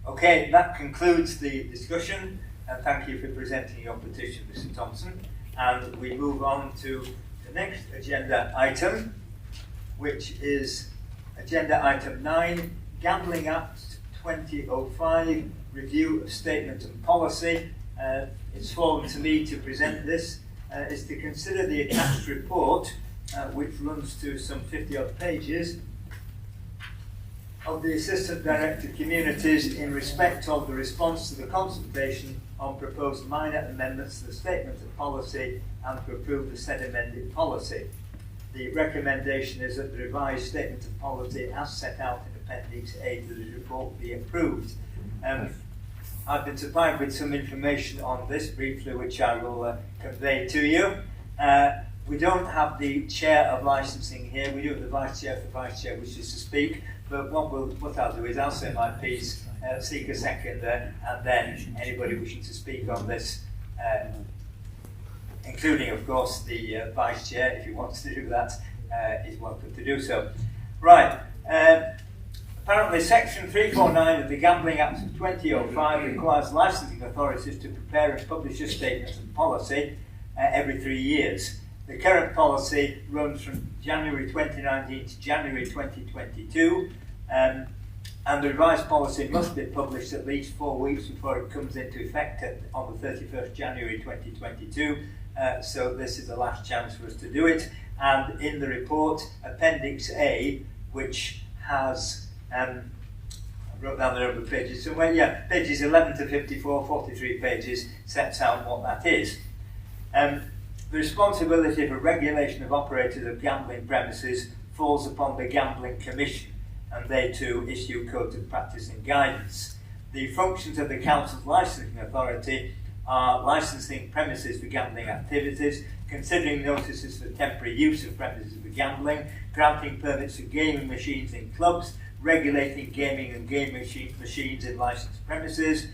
Okay, that concludes the discussion, and thank you for presenting your petition, Mr. Thompson. And we move on to the next agenda item, which is agenda item 9, Gambling Act 2005, Review of Statement and Policy. It's fallen to me to present this, is to consider the attached report, which runs to some 50-odd pages, of the Assistant Director Communities in respect of the response to the consultation on proposed minor amendments to the Statement of Policy and to approve the said amended policy. The recommendation is that the revised Statement of Policy as set out in Appendix A to the report be approved. I've been supplied with some information on this briefly, which I will convey to you. We don't have the Chair of Licensing here. We do have the Vice Chair if the Vice Chair wishes to speak. But what I'll do is I'll say my piece, seek a seconder, and then anybody wishing to speak on this including, of course, the Vice Chair, if he wants to do that, is welcome to do so. Right. Apparently, Section 349 of the Gambling Act of 2005 requires licensing authorities to prepare and publish a statement of policy every 3 years. The current policy runs from January 2019 to January 2022, and the revised policy must be published at least 4 weeks before it comes into effect on the 31st January 2022. So this is the last chance for us to do it. And in the report, Appendix A, which has, I wrote down the number of pages somewhere, yeah, pages 11 to 54, 43 pages, sets out what that is. The responsibility for regulation of operators of gambling premises falls upon the Gambling Commission, and they too issue codes of practice and guidance. The functions of the Council's licensing authority are licensing premises for gambling activities, considering notices for temporary use of premises for gambling, granting permits for gaming machines in clubs, regulating gaming and game machines in licensed premises,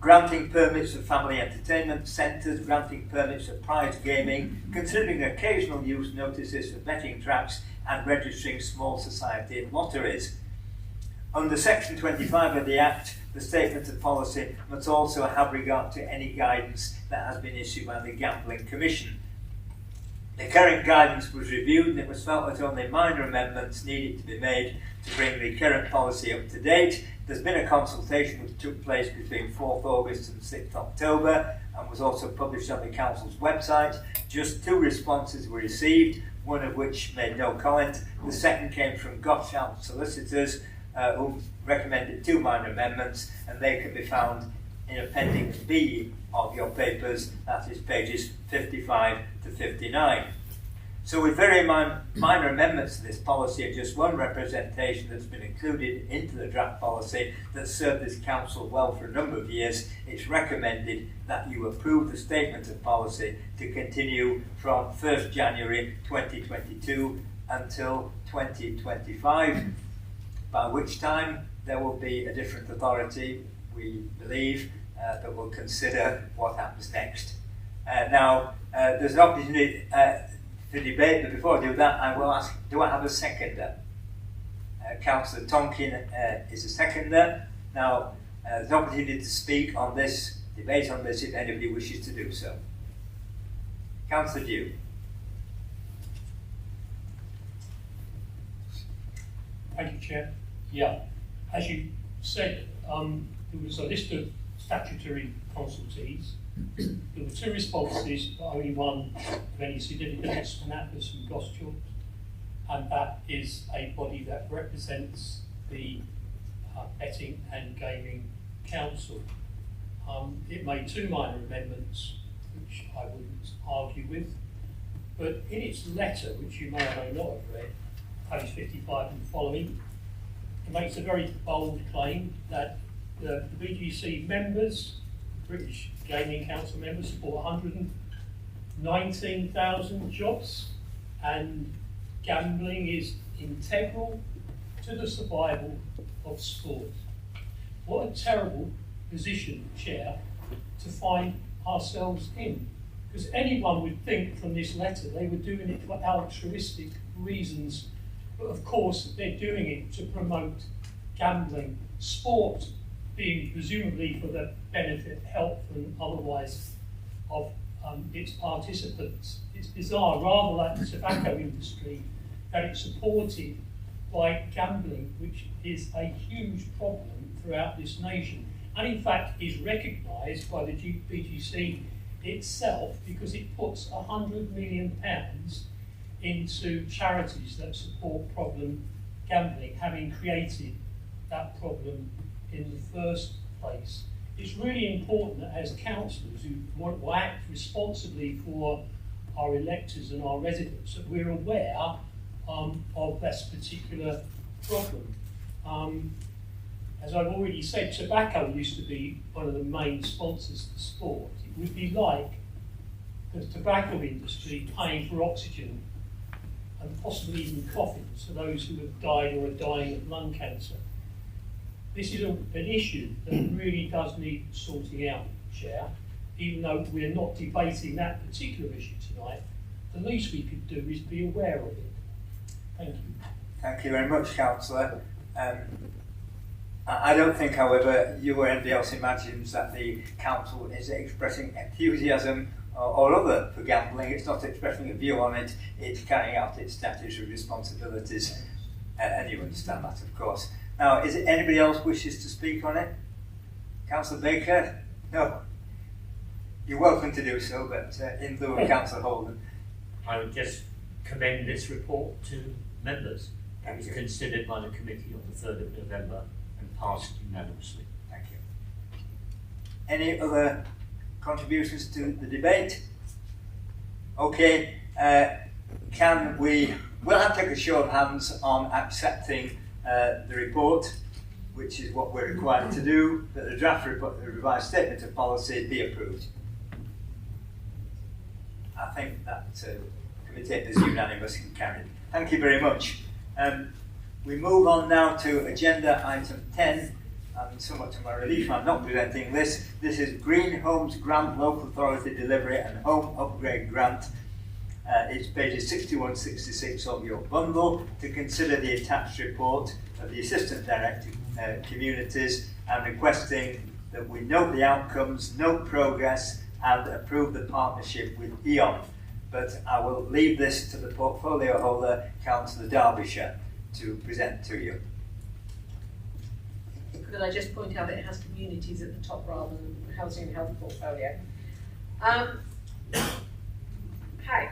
granting permits for family entertainment centres, granting permits for prize gaming, considering occasional use notices for betting tracks, and registering small society lotteries. Under Section 25 of the Act, the statement of policy must also have regard to any guidance that has been issued by the Gambling Commission. The current guidance was reviewed, and it was felt that only minor amendments needed to be made to bring the current policy up to date. There's been a consultation which took place between 4th August and 6th October and was also published on the Council's website. Just 2 responses were received, one of which made no comment. The second came from Gottschalk solicitors, who recommended 2 minor amendments, and they can be found in Appendix B of your papers, that is pages 55 to 59. So with very minor amendments to this policy and just one representation that's been included into the draft policy that served this council well for a number of years, it's recommended that you approve the statement of policy to continue from 1st January 2022 until 2025, by which time there will be a different authority, we believe, that will consider what happens next. Now, there's an opportunity to debate, but before I do that, I will ask, do I have a seconder? Councillor Tonkin is a seconder. Now, there's an opportunity to speak on this, debate on this, if anybody wishes to do so. Councillor Dew. Thank you, Chair. Yeah, as you said, there was a list of statutory consultees. There were 2 responses, but only one of any significance, and that was from Gottschalk, and that is a body that represents the Betting and Gaming Council. It made 2 minor amendments, which I wouldn't argue with, but in its letter, which you may or may not have read, page 55 and following, it makes a very bold claim that the BGC members, British Gaming Council members, support 119,000 jobs, and gambling is integral to the survival of sport. What a terrible position, Chair, to find ourselves in, because anyone would think from this letter they were doing it for altruistic reasons, but of course they're doing it to promote gambling, sport being presumably for the benefit, health and otherwise of its participants. It's bizarre, rather like the tobacco industry, that it's supported by gambling, which is a huge problem throughout this nation, and in fact is recognised by the BGC itself, because it puts £100 million into charities that support problem gambling, having created that problem in the first place. It's really important that as councillors who want to act responsibly for our electors and our residents, that we're aware of this particular problem. As I've already said, tobacco used to be one of the main sponsors for sport. It would be like the tobacco industry paying for oxygen and possibly even coffins for those who have died or are dying of lung cancer. This is an issue that really does need sorting out, Chair. even though we're not debating that particular issue tonight, the least we could do is be aware of it. Thank you. Thank you very much, Councillor. I don't think, however, you or anybody else imagines that the council is expressing enthusiasm or other for gambling. It's not expressing a view on it, it's carrying out its statutory responsibilities. And you understand that, of course. Now, is it anybody else wishes to speak on it? Councillor Baker? No. You're welcome to do so, but in lieu of Councillor Holden. I would just commend this report to members. It was considered by the committee on the 3rd of November and passed unanimously. Thank you. Any other contributions to the debate? Okay, we'll have to take a show of hands on accepting the report, which is what we're required to do, that the draft report, the revised statement of policy be approved. I think that committee is unanimous and carried. Thank you very much. We move on now to agenda item 10, and somewhat to my relief, I'm not presenting this. This is Green Homes Grant Local Authority Delivery and Home Upgrade Grant. It's pages 61-66 of your bundle, to consider the attached report of the Assistant Director Communities and requesting that we note the outcomes, note progress and approve the partnership with E.ON. But I will leave this to the portfolio holder, Councillor Derbyshire, to present to you. Could I just point out that it has communities at the top rather than housing and health portfolio? Okay.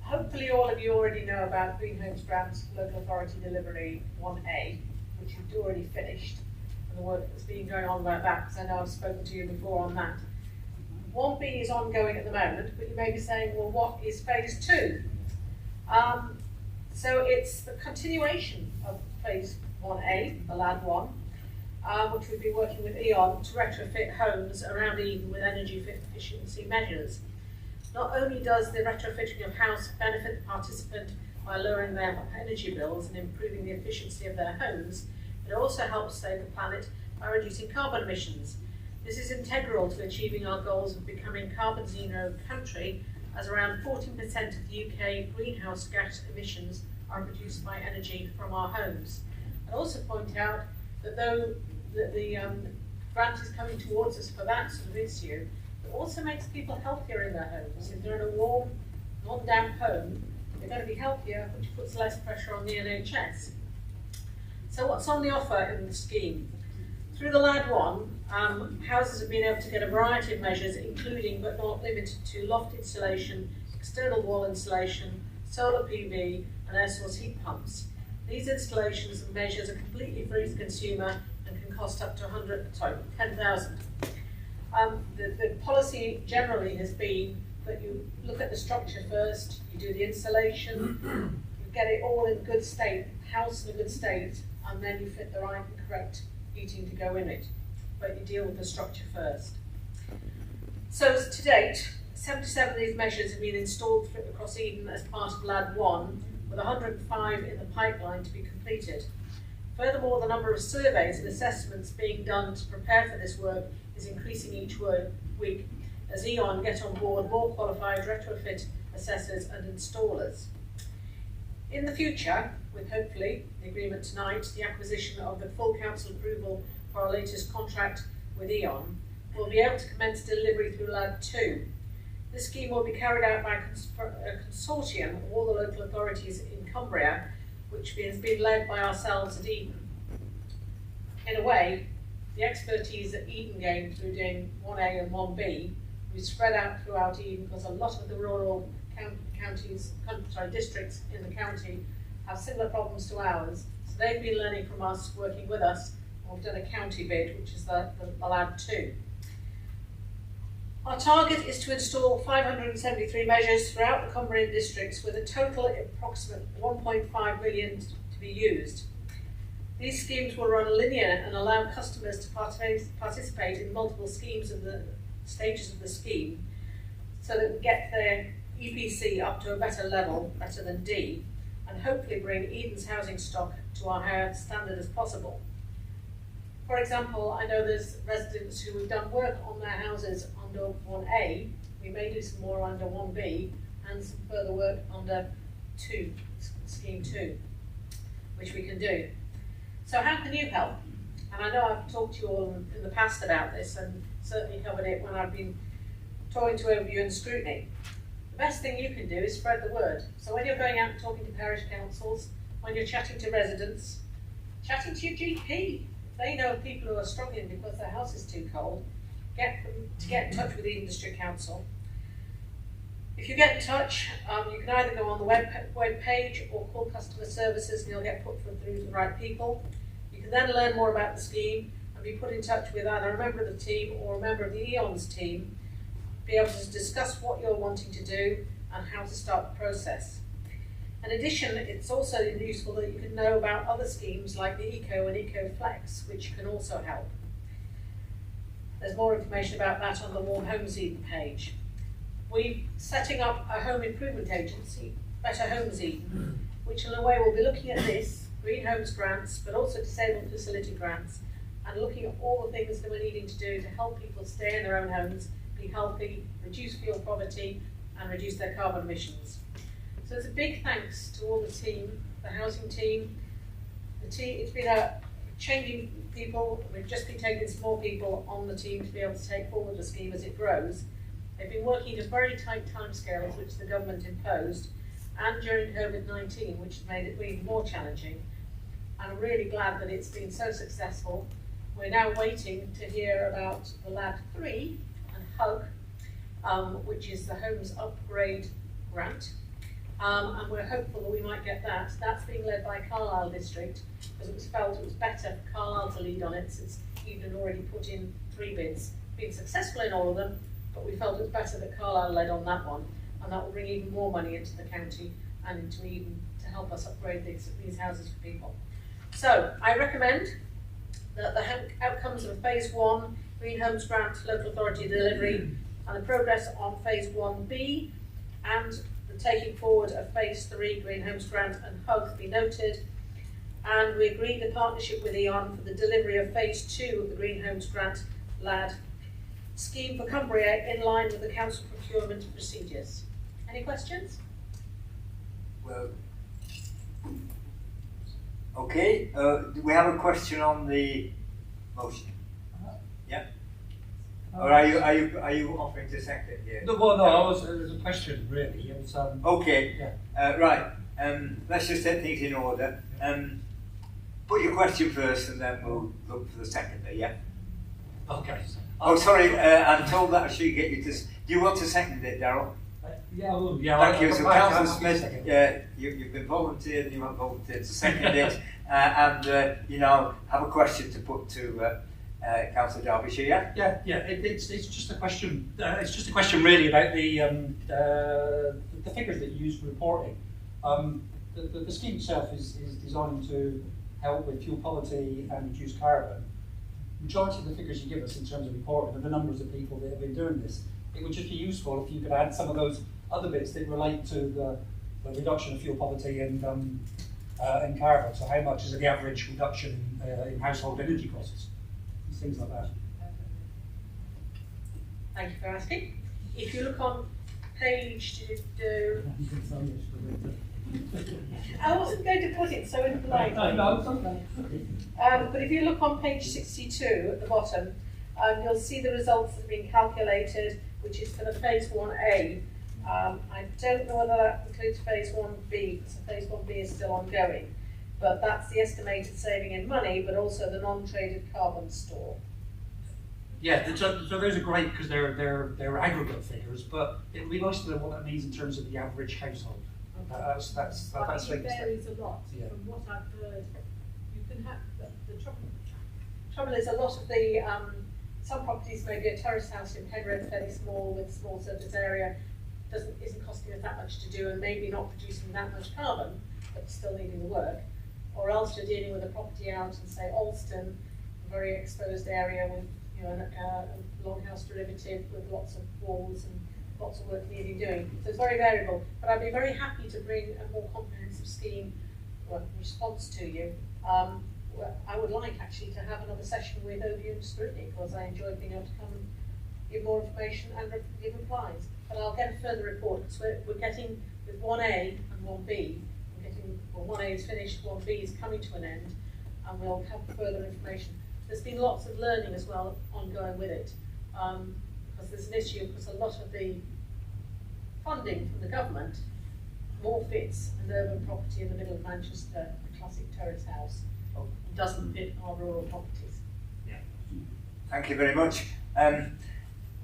Hopefully all of you already know about Green Homes Grants Local Authority Delivery 1A, which you've already finished, and the work that's been going on about that, because I know I've spoken to you before on that. 1B is ongoing at the moment, but you may be saying, well, what is phase 2? So it's the continuation of phase 1A, the LAD 1, which we've been working with E.ON to retrofit homes around Eden with energy efficiency measures. Not only does the retrofitting of house benefit the participant by lowering their energy bills and improving the efficiency of their homes, it also helps save the planet by reducing carbon emissions. This is integral to achieving our goals of becoming carbon zero country, as around 14% of the UK greenhouse gas emissions are produced by energy from our homes. I'd also point out that though the grant is coming towards us for that sort of issue, it also makes people healthier in their homes. If they're in a warm, non-damp home, they're going to be healthier, which puts less pressure on the NHS. So what's on the offer in the scheme? Through the LAD 1, houses have been able to get a variety of measures, including but not limited to loft insulation, external wall insulation, solar PV and air source heat pumps. These installations and measures are completely free to the consumer and can cost up to 10,000. The policy generally has been that you look at the structure first, you do the insulation, you get it all in good state, house in a good state, and then you fit the right and correct heating to go in it. But you deal with the structure first. So to date, 77 of these measures have been installed across Eden as part of LAD 1, with 105 in the pipeline to be completed. Furthermore, the number of surveys and assessments being done to prepare for this work is increasing each week as E.ON get on board more qualified retrofit assessors and installers. In the future, with hopefully the agreement tonight, the acquisition of the full council approval for our latest contract with E.ON, we'll be able to commence delivery through LAD 2. This scheme will be carried out by a consortium of all the local authorities in Cumbria, which has been led by ourselves at Eden. In a way, the expertise that Eden gained through doing 1A and 1B, we spread out throughout Eden because a lot of the rural districts in the county have similar problems to ours. So they've been learning from us, working with us, and we've done a county bid, which is the LAD 2. Our target is to install 573 measures throughout the Cumbrian districts with a total approximate 1.5 million to be used. These schemes will run linear and allow customers to participate in multiple schemes of the stages of the scheme, so that we get their EPC up to a better level, better than D, and hopefully bring Eden's housing stock to our highest standard as possible. For example, I know there's residents who have done work on their houses on under 1A, we may do some more under 1B, and some further work under scheme 2, which we can do. So how can you help? And I know I've talked to you all in the past about this, and certainly covered it when I've been talking to overview and scrutiny. The best thing you can do is spread the word. So when you're going out and talking to parish councils, when you're chatting to residents, chatting to your GP, if they know of people who are struggling because their house is too cold, get them to get in touch with the Eden District Council. If you get in touch, you can either go on the web page or call customer services and you'll get put through to the right people. You can then learn more about the scheme and be put in touch with either a member of the team or a member of the EONS team, be able to discuss what you're wanting to do and how to start the process. In addition, it's also useful that you can know about other schemes like the Eco and Eco Flex, which can also help. There's more information about that on the Warm Homes Eden page. We're setting up a home improvement agency, Better Homes Eden, which in a way will be looking at this, Green Homes grants, but also disabled facility grants, and looking at all the things that we're needing to do to help people stay in their own homes, be healthy, reduce fuel poverty, and reduce their carbon emissions. So it's a big thanks to all the team, the housing team. It's been a changing people. We've just been taking some more people on the team to be able to take forward the scheme as it grows. They've been working to very tight timescales which the government imposed, and during COVID-19, which has made it even more challenging. And I'm really glad that it's been so successful. We're now waiting to hear about the LAD 3 and HUG, which is the Homes Upgrade Grant. And we're hopeful that we might get that. That's being led by Carlisle District, because it was felt it was better for Carlisle to lead on it, since Eden already put in 3 bids, been successful in all of them, but we felt it was better that Carlisle led on that one, and that will bring even more money into the county and into Eden to help us upgrade these houses for people. So I recommend that the outcomes of Phase 1 Green Homes Grant Local Authority delivery and the progress on Phase 1B and the taking forward of Phase 3 Green Homes Grant and HUG be noted, and we agreed a partnership with E.ON for the delivery of Phase 2 of the Green Homes Grant LAD scheme for Cumbria in line with the council procurement procedures. Any questions? Well, okay, do we have a question on the motion? Yeah. Or are you offering to second it? Yeah. No, well, no, it was a question really. It was, okay. Yeah. Right. Let's just set things in order. Put your question first, and then we'll look for the seconder. Yeah. Okay. Oh, sorry. I'm told that I should get you to. Do you want to second it, Darryl? Yeah, I will. Yeah. Thank you. So, Councillor Smith, you've been volunteered, and you want volunteered to second it, and you know, have a question to put to Councillor Derbyshire. Yeah. It's just a question. It's just a question really about the figures that you use for reporting. The scheme itself is designed to help with fuel poverty and reduce carbon. The majority of the figures you give us in terms of reporting are the numbers of people that have been doing this. It would just be useful if you could add some of those other bits that relate to the reduction of fuel poverty and carbon. So how much is the average reduction in household energy costs? Things like that. Thank you for asking. If you look on page, I wasn't going to put it so impolite. No, it's okay. But if you look on page 62 at the bottom, you'll see the results that have been calculated, which is for the Phase 1A. I don't know whether that includes Phase 1B, because Phase 1B is still ongoing. But that's the estimated saving in money, but also the non-traded carbon store. Yeah, so those are great because they're aggregate figures, but it would be nice to know what that means in terms of the average household. That's I think it varies a lot from what I've heard. You can have the Trouble is, a lot of the some properties, maybe a terrace house in Penrith, fairly small with small surface area, isn't costing us that much to do, and maybe not producing that much carbon, but still needing the work. Or else you're dealing with a property out in, say, Alston, a very exposed area with, you know, a longhouse derivative with lots of walls and lots of work needing doing. So it's very variable. But I'd be very happy to bring a more comprehensive scheme response to you. I would like actually to have another session with overview and scrutiny, because I enjoy being able to come give more information and give replies. But I'll get a further report because we're getting with 1A and 1B. We're getting, well, 1A is finished, 1B is coming to an end, and we'll have further information. There's been lots of learning as well ongoing with it, because there's an issue because a lot of the funding from the government more fits an urban property in the middle of Manchester, a classic terrace house, doesn't fit our rural properties. Yeah. Thank you very much.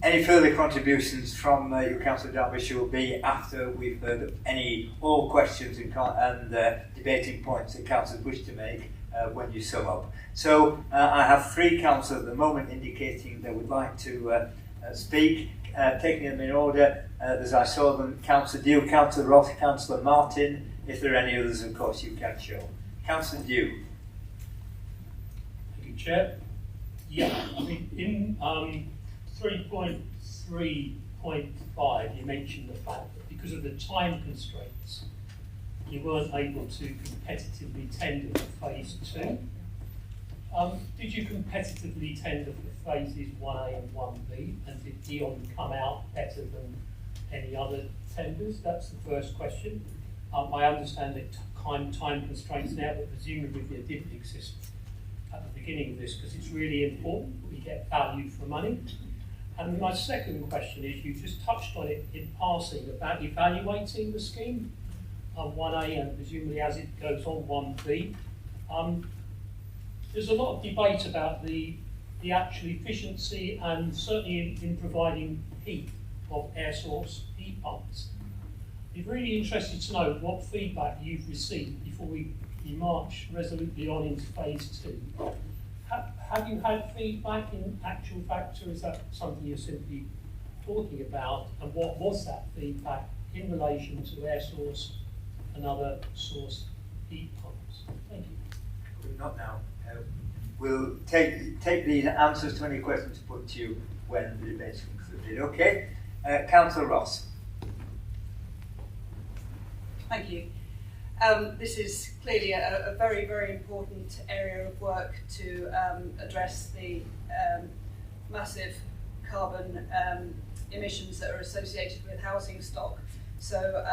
Any further contributions from your Councillor Derbyshire will be after we've heard all questions and debating points that councillors wish to make when you sum up. So I have 3 councillors at the moment indicating they would like to speak, taking them in order as I saw them: Councillor Dew, Councillor Ross, Councillor Martin. If there are any others, of course, you can show. Councillor Dew. Thank you, Chair. Yeah, I mean, in 3.3.5, you mentioned the fact that because of the time constraints, you weren't able to competitively tender for phase 2. Did you competitively tender for phases 1A and 1B, and did Dion come out better than any other tenders? That's the first question. I understand that time constraints now, but presumably they didn't exist at the beginning of this, because it's really important that we get value for money. And my second question is, you just touched on it in passing about evaluating the scheme on 1A and presumably as it goes on 1B. There's a lot of debate about the actual efficiency and certainly in providing heat of air source heat pumps. I'd be really interested to know what feedback you've received before we march resolutely on into phase 2. Have you had feedback in actual fact, or is that something you're simply talking about? And what was that feedback in relation to air source and other source heat pumps? Thank you. Not now. We'll take the answers to any questions put to you when the debate's concluded. Okay? Councillor Ross. Thank you. This is clearly a very, very important area of work to address the massive carbon emissions that are associated with housing stock. So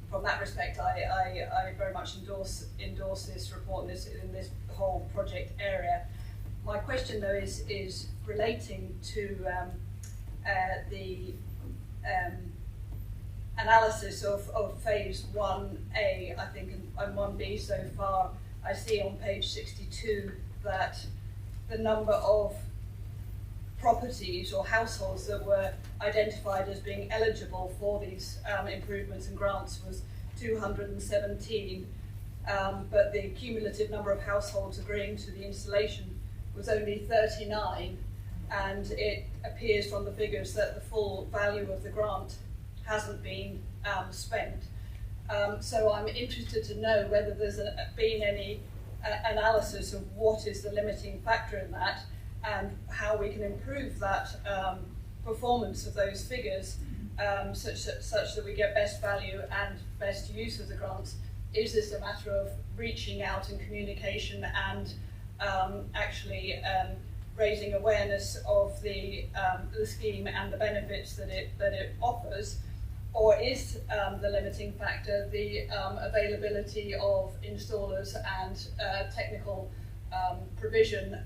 from that respect, I very much endorse this report in this whole project area. My question, though, is relating to the analysis of phase 1A, I think, and 1B so far. I see on page 62 that the number of properties or households that were identified as being eligible for these improvements and grants was 217, but the cumulative number of households agreeing to the installation was only 39, and it appears from the figures that the full value of the grant hasn't been spent. So I'm interested to know whether there's been any analysis of what is the limiting factor in that, and how we can improve that performance of those figures such that we get best value and best use of the grants. Is this a matter of reaching out in communication and actually raising awareness of the scheme and the benefits that it offers? Or is the limiting factor the availability of installers and technical provision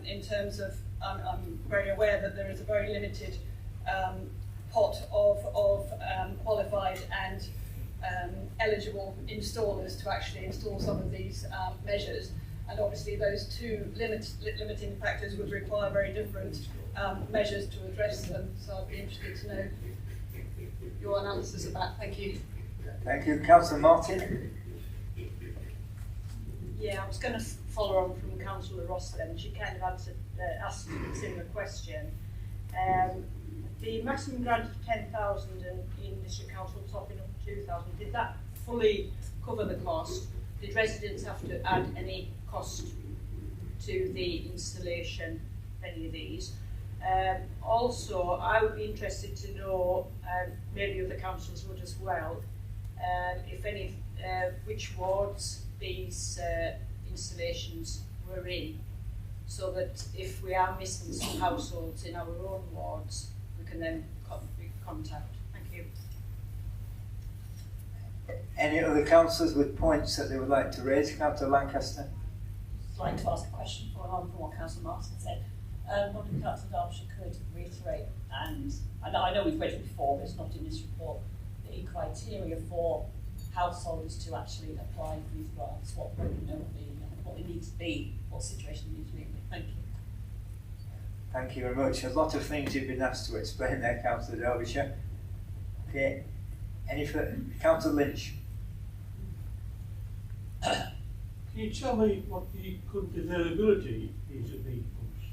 in terms of, I'm very aware that there is a very limited pot of qualified and eligible installers to actually install some of these measures. And obviously those two limiting factors would require very different measures to address them. So I'd be interested to know your analysis of that. Thank you. Thank you. Councillor Martin. Yeah, I was going to follow on from Councillor Ross then. She kind of asked a similar question. The maximum grant of 10,000 in District Council topping up to 2,000, did that fully cover the cost? Did residents have to add any cost to the installation of any of these? Also, I would be interested to know, maybe other councils would as well, if any, which wards these installations were in, so that if we are missing some households in our own wards, we can then contact. Thank you. Any other councillors with points that they would like to raise? Councillor Lancaster. I'd like to ask a question following on from what Councillor Martin said. What if Councillor Derbyshire could reiterate, and I know we've read it before, but it's not in this report, the criteria for householders to actually apply for these grants, what they need to be, what situation they need to be in. Thank you. Thank you very much. A lot of things you've been asked to explain there, Councillor Derbyshire. Okay. Any further? Councillor Lynch. Can you tell me what the current availability is of heat pumps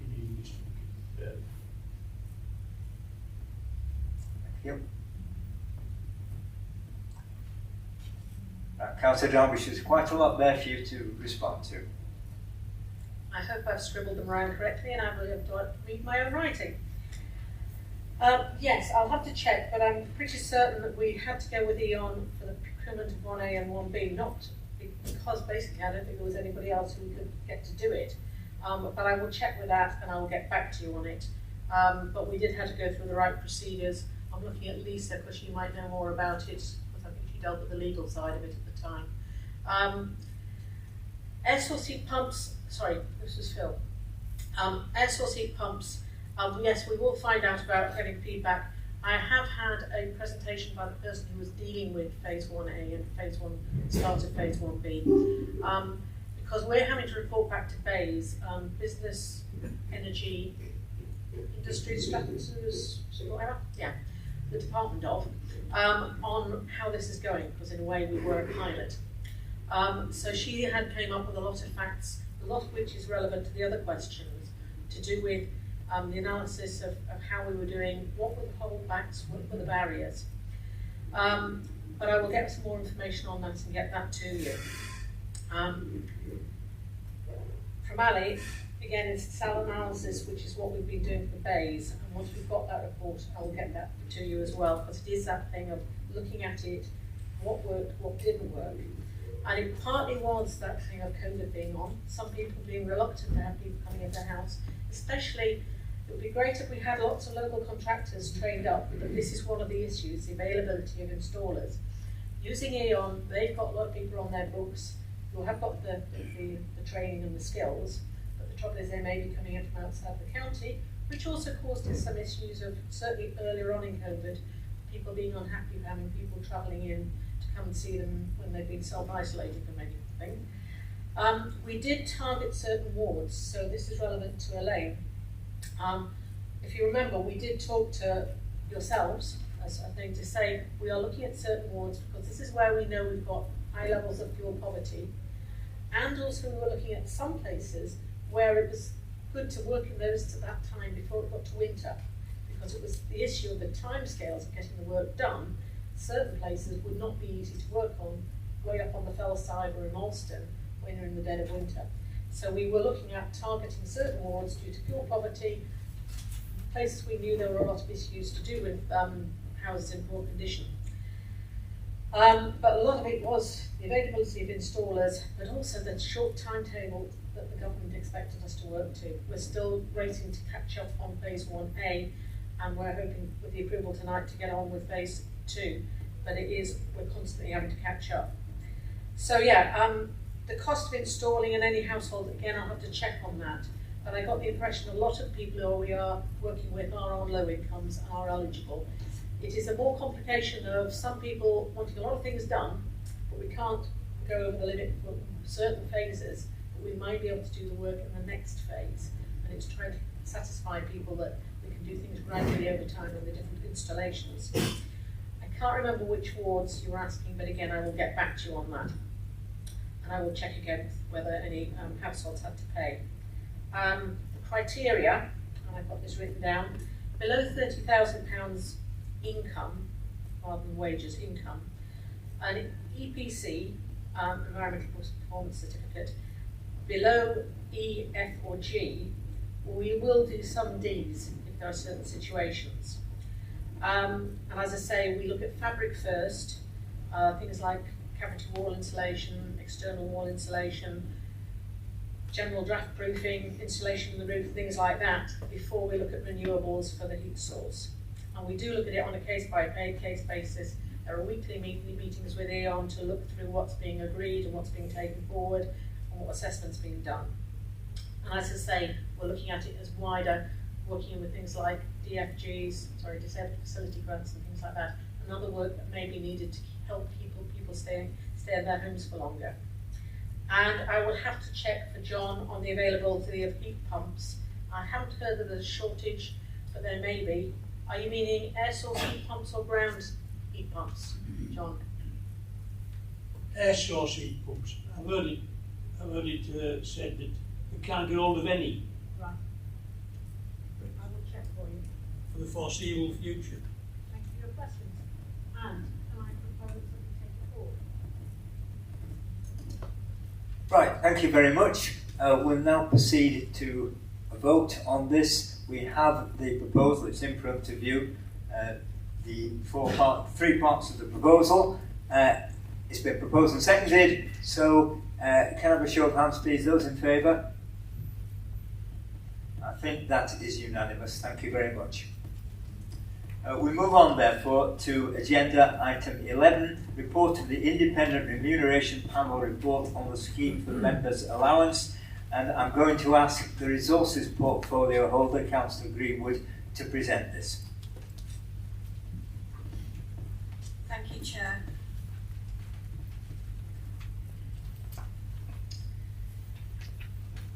in the English speaking? Thank you. Councillor Derbyshire, there's quite a lot there for you to respond to. I hope I've scribbled them around correctly and I've able to read my own writing. Yes, I'll have to check, but I'm pretty certain that we had to go with E.ON for the procurement of 1A and 1B, not because basically I don't think there was anybody else who could get to do it. But I will check with that and I will get back to you on it. But we did have to go through the right procedures. I'm looking at Lisa because she might know more about it, because I think she dealt with the legal side of it at the time. Air source heat pumps, sorry, this was Phil. Air source heat pumps, yes, we will find out about getting feedback. I have had a presentation by the person who was dealing with phase 1A and start of phase 1B. Because we're having to report back to BEIS, Business, Energy, Industry Strategies, whatever, yeah, the Department of, on how this is going, because in a way we were a pilot. So she had came up with a lot of facts, a lot of which is relevant to the other questions, to do with the analysis of how we were doing, what were the holdbacks, what were the barriers. But I will get some more information on that and get that to you. From Ali, again, it's cell analysis, which is what we've been doing for BEIS, and once we've got that report, I will get that to you as well, because it is that thing of looking at it, what worked, what didn't work. And it partly was that thing of COVID being on, some people being reluctant to have people coming into the house, especially, it would be great if we had lots of local contractors trained up, but this is one of the issues, the availability of installers. Using E.ON, they've got a lot of people on their books who have got the training and the skills, but the trouble is they may be coming in from outside the county, which also caused us some issues of, certainly earlier on in COVID, people being unhappy with having people travelling in to come and see them when they've been self-isolating from anything. We did target certain wards, so this is relevant to Elaine. If you remember, we did talk to yourselves as a thing to say we are looking at certain wards because this is where we know we've got high levels of fuel poverty, and also we were looking at some places where it was good to work in those at that time before it got to winter, because it was the issue of the timescales of getting the work done. Certain places would not be easy to work on, way up on the fell side or in Alston when you're in the dead of winter. So we were looking at targeting certain wards due to fuel poverty, places we knew there were a lot of issues to do with houses in poor condition. But a lot of it was the availability of installers, but also the short timetable that the government expected us to work to. We're still waiting to catch up on phase 1A, and we're hoping with the approval tonight to get on with phase 2, but we're constantly having to catch up. So yeah, the cost of installing in any household, again, I'll have to check on that. But I got the impression a lot of people who we are working with are on low incomes and are eligible. It is a more complication of some people wanting a lot of things done, but we can't go over the limit for certain phases, but we might be able to do the work in the next phase. And it's trying to satisfy people that we can do things gradually over time on the different installations. I can't remember which wards you were asking, but again, I will get back to you on that. And I will check again whether any households had to pay. The criteria, and I've got this written down, below £30,000 income, rather than wages, income, an EPC, Environmental Performance Certificate, below E, F or G, we will do some Ds if there are certain situations. And as I say, we look at fabric first, things like cavity wall insulation, external wall insulation, general draft proofing, installation of the roof, things like that, before we look at renewables for the heat source. And we do look at it on a case-by-case basis. There are weekly meetings with E.ON to look through what's being agreed and what's being taken forward and what assessment's being done. And as I say, we're looking at it as wider, working with things like DFGs, disabled facility grants and things like that, and other work that may be needed to help people stay in their homes for longer. And I will have to check for John on the availability of heat pumps. I haven't heard that there's a shortage, but there may be. Are you meaning air source heat pumps or ground heat pumps, John? Air source heat pumps. I've heard it said that we can't get hold of any Right. I will check for you. for the foreseeable future. Thank you for your questions. And can I propose that we take it forward? Right, thank you very much. We'll now proceed to a vote on this. We have the proposal, it's in front of you. The three parts of the proposal. It's been proposed and seconded, so can I have a show of hands please, those in favour? I think that is unanimous, thank you very much. We move on therefore to agenda item 11, report of the Independent Remuneration Panel report on the scheme for members' allowance, and I'm going to ask the Resources Portfolio holder, Councillor Greenwood, to present this. Thank you, Chair.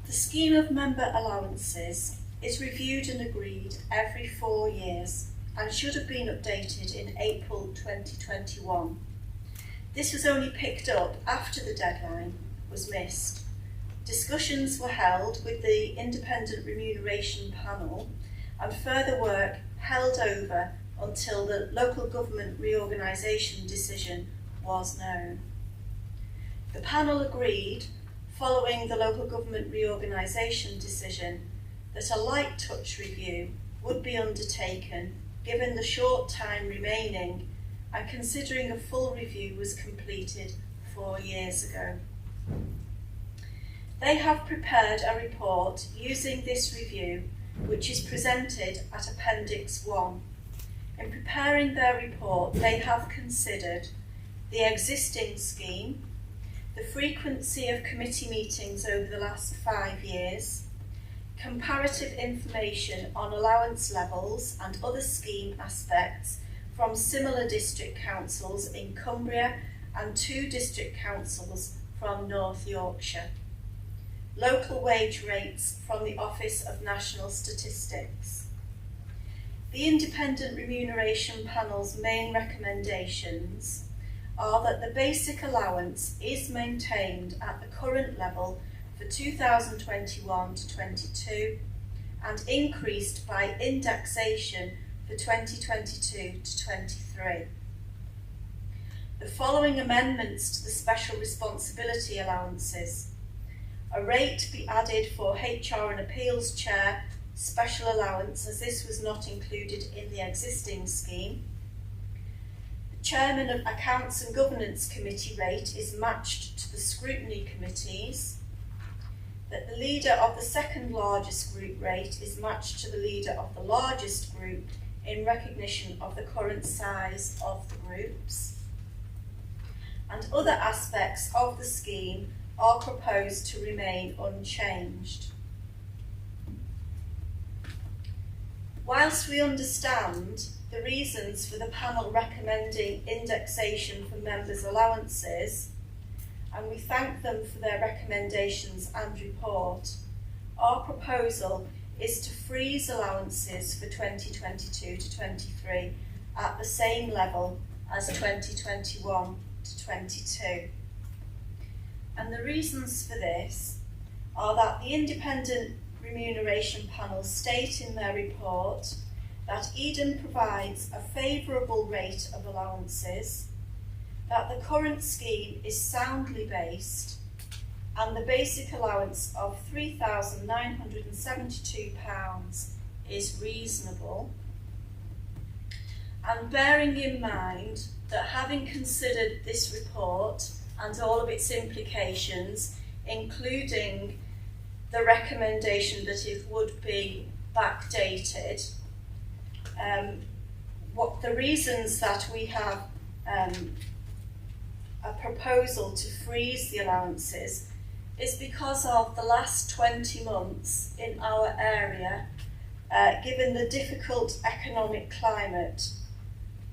The scheme of member allowances is reviewed and agreed every 4 years and should have been updated in April 2021. This was only picked up after the deadline was missed. Discussions were held with the Independent Remuneration Panel and further work held over until the local government reorganisation decision was known. The panel agreed, following the local government reorganisation decision, that a light touch review would be undertaken given the short time remaining and considering a full review was completed 4 years ago. They have prepared a report using this review, which is presented at Appendix 1. In preparing their report, they have considered the existing scheme, the frequency of committee meetings over the last 5 years, comparative information on allowance levels and other scheme aspects from similar district councils in Cumbria and 2 district councils from North Yorkshire, local wage rates from the Office of National Statistics. The Independent Remuneration Panel's main recommendations are that the basic allowance is maintained at the current level for 2021 to 22 and increased by indexation for 2022 to 23. The following amendments to the special responsibility allowances: a rate be added for HR and Appeals Chair special allowance, as this was not included in the existing scheme. The Chairman of Accounts and Governance Committee rate is matched to the Scrutiny Committees. That the leader of the second largest group rate is matched to the leader of the largest group in recognition of the current size of the groups. And other aspects of the scheme are proposed to remain unchanged. Whilst we understand the reasons for the panel recommending indexation for members' allowances, and we thank them for their recommendations and report, our proposal is to freeze allowances for 2022 to 23 at the same level as 2021 to 22. And the reasons for this are that the Independent Remuneration Panel state in their report that Eden provides a favourable rate of allowances, that the current scheme is soundly based, and the basic allowance of £3,972 is reasonable. And bearing in mind that having considered this report and all of its implications, including the recommendation that it would be backdated. What the reasons that we have a proposal to freeze the allowances is because of the last 20 months in our area, given the difficult economic climate.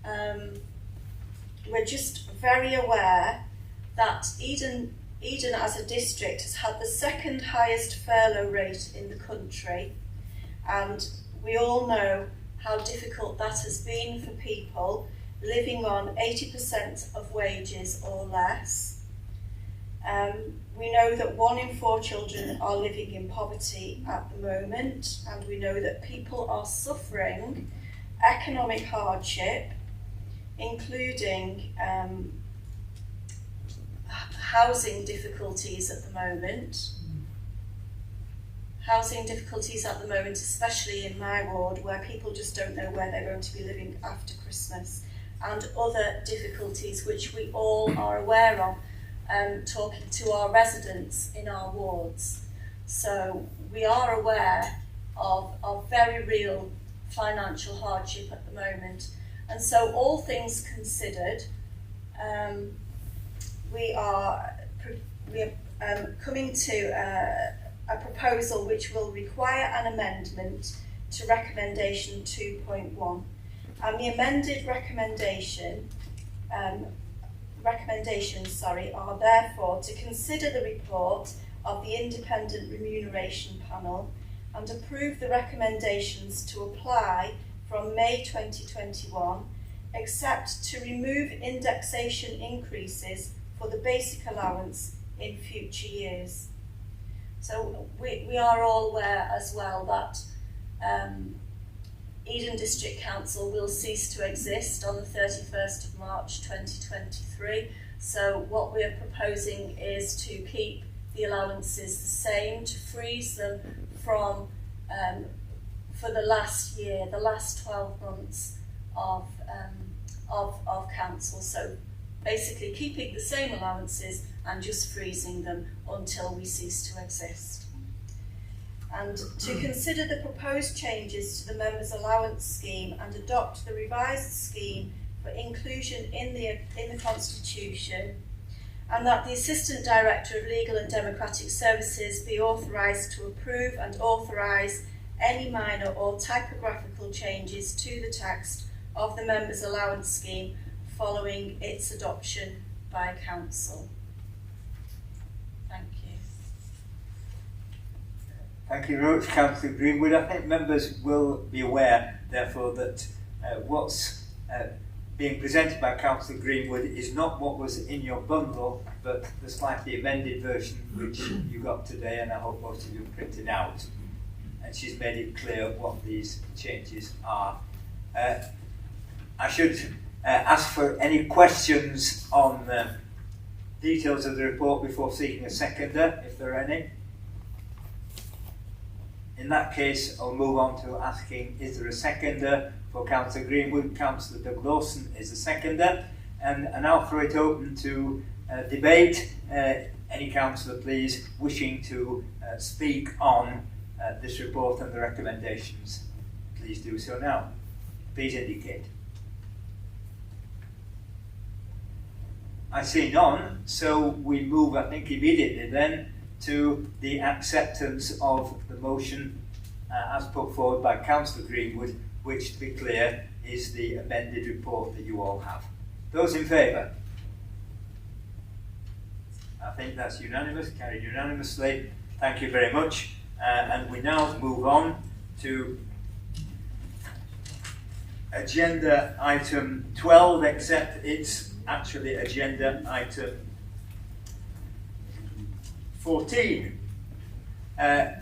We're just very aware that Eden as a district has had the second highest furlough rate in the country, and we all know how difficult that has been for people living on 80% of wages or less. We know that 1 in 4 children are living in poverty at the moment, and we know that people are suffering economic hardship, including housing difficulties at the moment. Housing difficulties at the moment, especially in my ward, where people just don't know where they're going to be living after Christmas, and other difficulties which we all are aware of, talking to our residents in our wards. So we are aware of very real financial hardship at the moment. And so, all things considered, we are coming to a proposal which will require an amendment to recommendation 2.1. And the amended recommendations are therefore to consider the report of the Independent Remuneration Panel and approve the recommendations to apply from May 2021, except to remove indexation increases for the basic allowance in future years. So we are all aware as well that Eden District Council will cease to exist on the 31st of March 2023. So what we're proposing is to keep the allowances the same, to freeze them from for the last year, the last 12 months of council. So basically keeping the same allowances and just freezing them until we cease to exist. And to consider the proposed changes to the members' allowance scheme and adopt the revised scheme for inclusion in the Constitution, and that the Assistant Director of Legal and Democratic Services be authorised to approve and authorise any minor or typographical changes to the text of the members' allowance scheme following its adoption by Council. Thank you. Thank you very much, Councillor Greenwood. I think members will be aware, therefore, that what's being presented by Councillor Greenwood is not what was in your bundle, but the slightly amended version which you got today, and I hope most of you printed out. And she's made it clear what these changes are. I should ask for any questions on the details of the report before seeking a seconder, if there are any. In that case, I'll move on to asking, is there a seconder for Councillor Greenwood? Councillor Doug Lawson is the seconder. And I'll throw it open to debate. Any councillor, please, wishing to speak on this report and the recommendations, please do so now. Please indicate. I see none, so we move, I think, immediately then to the acceptance of the motion as put forward by Councillor Greenwood, which, to be clear, is the amended report that you all have. Those in favour? I think that's unanimous, carried unanimously. Thank you very much. And we now move on to agenda item 12, except it's actually agenda item 14. The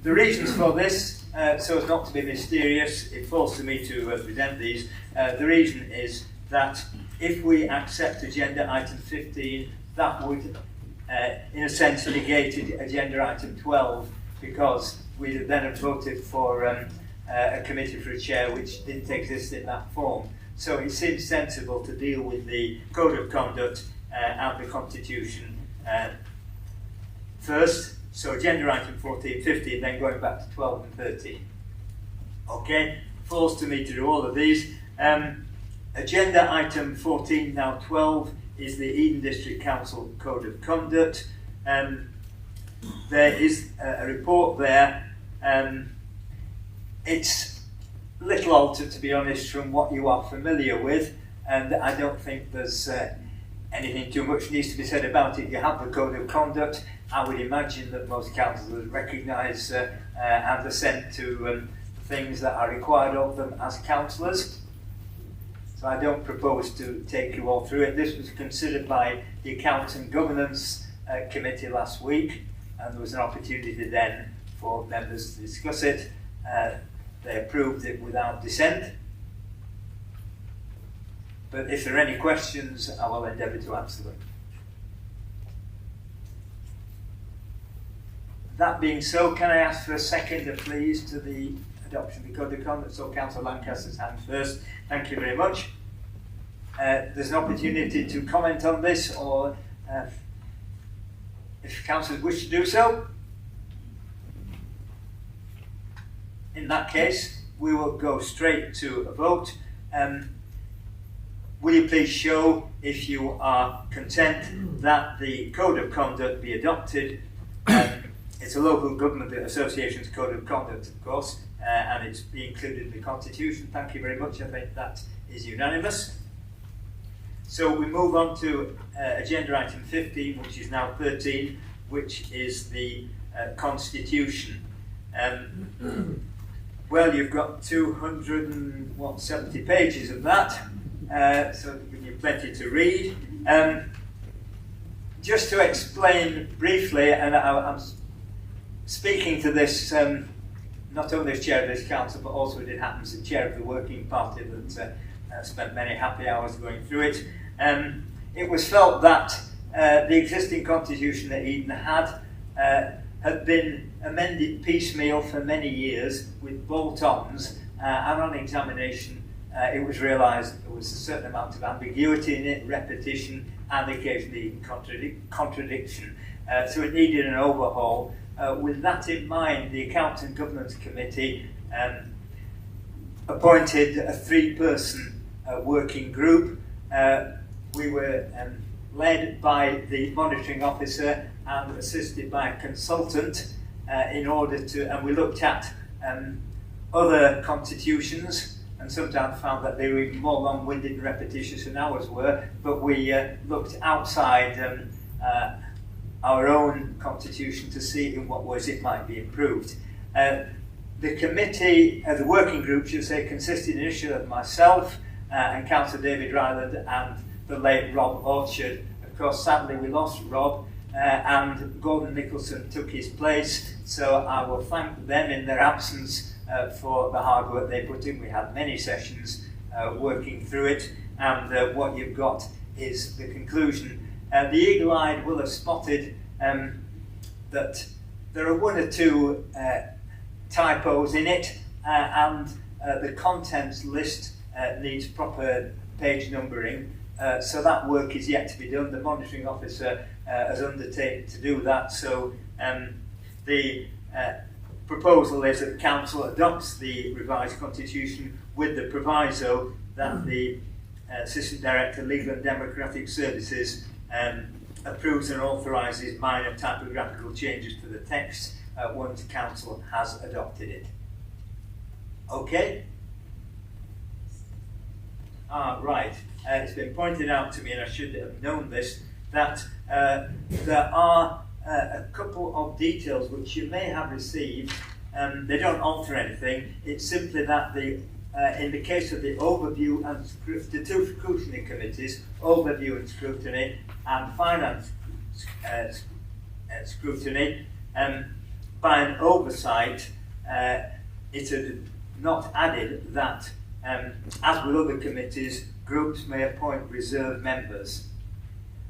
reasons for this, so as not to be mysterious, it falls to me to present these. The reason is that if we accept agenda item 15, that would in a sense negated agenda item 12, because we then have voted for a committee for a chair which didn't exist in that form. So it seems sensible to deal with the Code of Conduct and the Constitution first. So agenda item 14, 15, then going back to 12 and 13. Okay, falls to me to do all of these. Agenda item 14, now 12, is the Eden District Council Code of Conduct. There is a report there. It's little altered, to be honest, from what you are familiar with, and I don't think there's anything too much needs to be said about it. You have the Code of Conduct. I would imagine that most councillors recognise and assent to things that are required of them as councillors. So I don't propose to take you all through it. This was considered by the Accounts and Governance Committee last week, and there was an opportunity then for members to discuss it. They approved it without dissent. But if there are any questions, I will endeavour to answer them. That being so, can I ask for a seconder, please, to the adoption of the Code of Conduct? So Councillor Lancaster's hand first. Thank you very much. There's an opportunity to comment on this, or if councillors wish to do so. In that case, we will go straight to a vote. Will you please show if you are content that the Code of Conduct be adopted? It's a local government association's Code of Conduct, of course, and it's be included in the Constitution. Thank you very much. I think that is unanimous. So we move on to agenda item 15, which is now 13, which is the Constitution. Well, you've got 270 pages of that, so it'll give you plenty to read. Just to explain briefly, and I'm speaking to this not only as chair of this council, but also, it happens, the chair of the working party that spent many happy hours going through it. It was felt that the existing constitution that Eden had been amended piecemeal for many years with bolt-ons, and on examination it was realised there was a certain amount of ambiguity in it, repetition, and occasionally contradiction. So it needed an overhaul. With that in mind, the Accounts and Governance Committee appointed a 3-person working group. We were led by the monitoring officer and assisted by a consultant in order to, and we looked at other constitutions, and sometimes found that they were even more long-winded and repetitious than ours were, but we looked outside our own constitution to see in what ways it might be improved. The committee, the working group, should say, consisted initially of myself and Councillor David Ryland and the late Rob Orchard. Of course, sadly, we lost Rob, and Gordon Nicholson took his place, so I will thank them in their absence for the hard work they put in. We had many sessions working through it, and what you've got is the conclusion. The eagle-eyed will have spotted that there are 1 or 2 typos in it, and the contents list needs proper page numbering. So that work is yet to be done. The monitoring officer has undertaken to do that. So the proposal is that the council adopts the revised constitution with the proviso that the Assistant Director, Legal and Democratic Services, approves and authorises minor typographical changes to the text once council has adopted it. Okay? Right. It's been pointed out to me, and I should have known this, that there are a couple of details which you may have received. They don't alter anything. It's simply that in the case of the overview and the 2 scrutiny committees, overview and scrutiny, and finance scrutiny, by an oversight, it had not added that, as with other committees, groups may appoint reserve members.